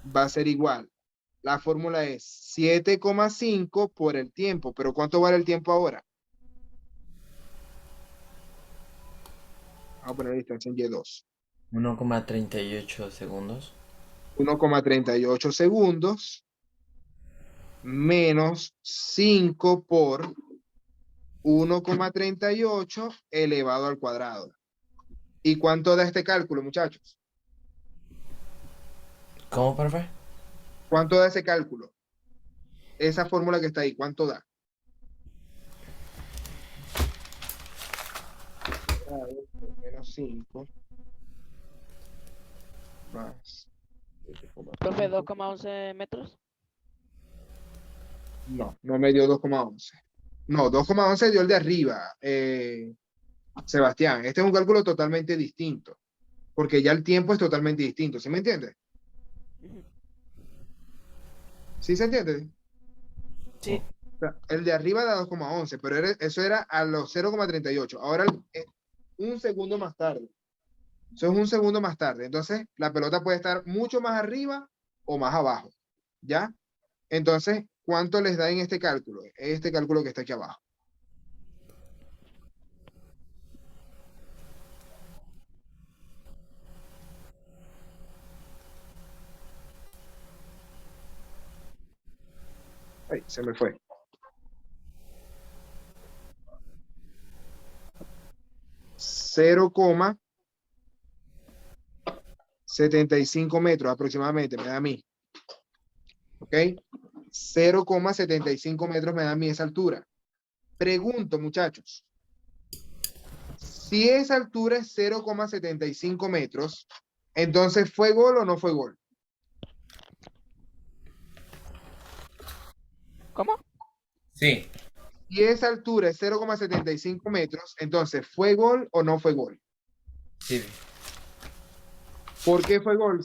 va a ser igual. La fórmula es 7,5 por el tiempo. ¿Pero cuánto vale el tiempo ahora? Vamos a poner distancia en Y2. 1,38 segundos. 1,38 segundos menos 5 por 1,38 elevado al cuadrado. ¿Y cuánto da este cálculo, muchachos? ¿Cómo, profe? ¿Cuánto da ese cálculo? Esa fórmula que está ahí, ¿cuánto da? Menos 5 más Profe, 7,5. 2,11 metros. No, no me dio 2,11. No, 2,11 dio el de arriba, Sebastián. Este es un cálculo totalmente distinto, porque ya el tiempo es totalmente distinto. ¿Sí me entiendes? Ujú. ¿Sí se entiende? Sí. O sea, el de arriba da 2,11, pero eso era a los 0,38. Ahora un segundo más tarde. Eso es un segundo más tarde. Entonces, la pelota puede estar mucho más arriba o más abajo. ¿Ya? Entonces, ¿cuánto les da en este cálculo? Este cálculo que está aquí abajo. Ay, se me fue. 0,75 metros aproximadamente me da a mí. ¿Ok? 0,75 metros me da a mí esa altura. Pregunto, muchachos. Si esa altura es 0,75 metros, entonces ¿fue gol o no fue gol? ¿Cómo? Sí, y esa altura es 0,75 metros, entonces, ¿fue gol o no fue gol? sí. ¿Por qué fue gol,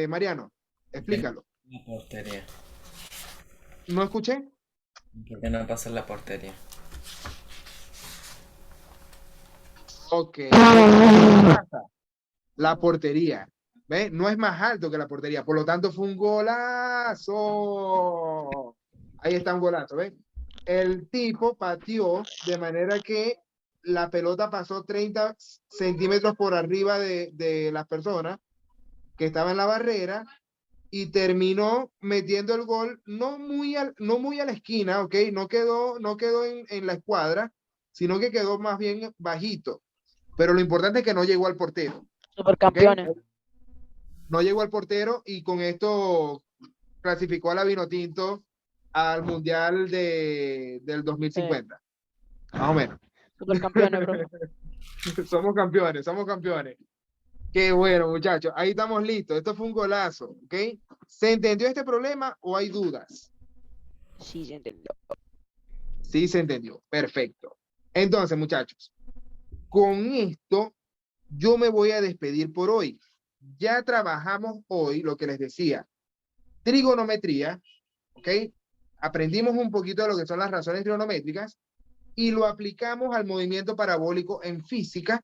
Mariano? Explícalo. La portería. ¿No escuché? ¿Por qué no pasa la portería? Ok. ¿Qué pasa? La portería. ¿Ve? No es más alto que la portería, por lo tanto fue un golazo. Ahí está un golazo, ¿ves? El tipo pateó de manera que la pelota pasó 30 centímetros por arriba de las personas que estaban en la barrera y terminó metiendo el gol no muy a la esquina, ¿ok? No quedó en la escuadra, sino que quedó más bien bajito. Pero lo importante es que no llegó al portero, ¿ok? Supercampeones. No llegó al portero y con esto clasificó a la Vinotinto al Mundial del 2050. Más o menos. Supercampeones, bro. Somos campeones, somos campeones. Qué bueno, muchachos. Ahí estamos listos. Esto fue un golazo, ¿ok? ¿Se entendió este problema o hay dudas? Sí, se entendió. Sí, se entendió. Perfecto. Entonces, muchachos, con esto yo me voy a despedir por hoy. Ya trabajamos hoy lo que les decía, trigonometría, ¿ok? Aprendimos un poquito de lo que son las razones trigonométricas y lo aplicamos al movimiento parabólico en física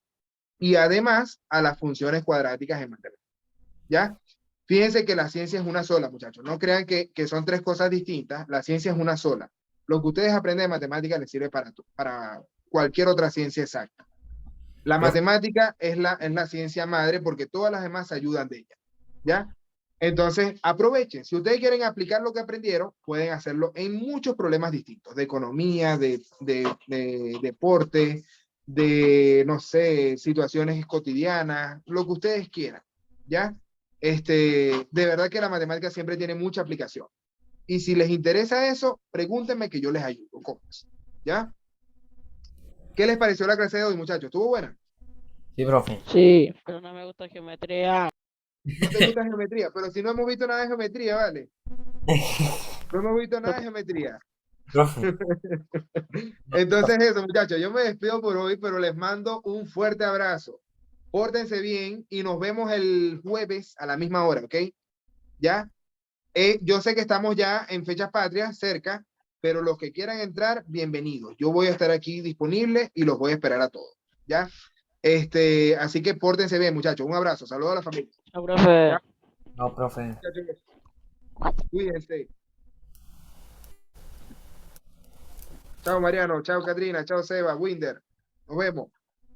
y además a las funciones cuadráticas en matemáticas. ¿Ya? Fíjense que la ciencia es una sola, muchachos. No crean que son tres cosas distintas. La ciencia es una sola. Lo que ustedes aprenden de matemáticas les sirve para cualquier otra ciencia exacta. La matemática es la ciencia madre porque todas las demás ayudan de ella. ¿Ya? Entonces, aprovechen. Si ustedes quieren aplicar lo que aprendieron, pueden hacerlo en muchos problemas distintos, de economía, de deporte, de, no sé, situaciones cotidianas, lo que ustedes quieran. ¿Ya? De verdad que la matemática siempre tiene mucha aplicación. Y si les interesa eso, pregúntenme que yo les ayudo con eso. ¿Ya? ¿Qué les pareció la clase de hoy, muchachos? ¿Estuvo buena? Sí, profe. Sí, pero no me gusta geometría. No te gusta geometría, pero si no hemos visto nada de geometría, ¿vale? No hemos visto nada de geometría. Profe. Entonces eso, muchachos, yo me despido por hoy, pero les mando un fuerte abrazo. Pórtense bien y nos vemos el jueves a la misma hora, ¿ok? ¿Ya? Yo sé que estamos ya en fechas patrias, cerca, pero los que quieran entrar, bienvenidos. Yo voy a estar aquí disponible y los voy a esperar a todos, ¿ya? Así que pórtense bien, muchachos. Un abrazo. Saludos a la familia. No, profe. No, profe. Muchachos, cuídense. Chao, Mariano. Chao, Katrina. Chao, Seba. Winder. Nos vemos.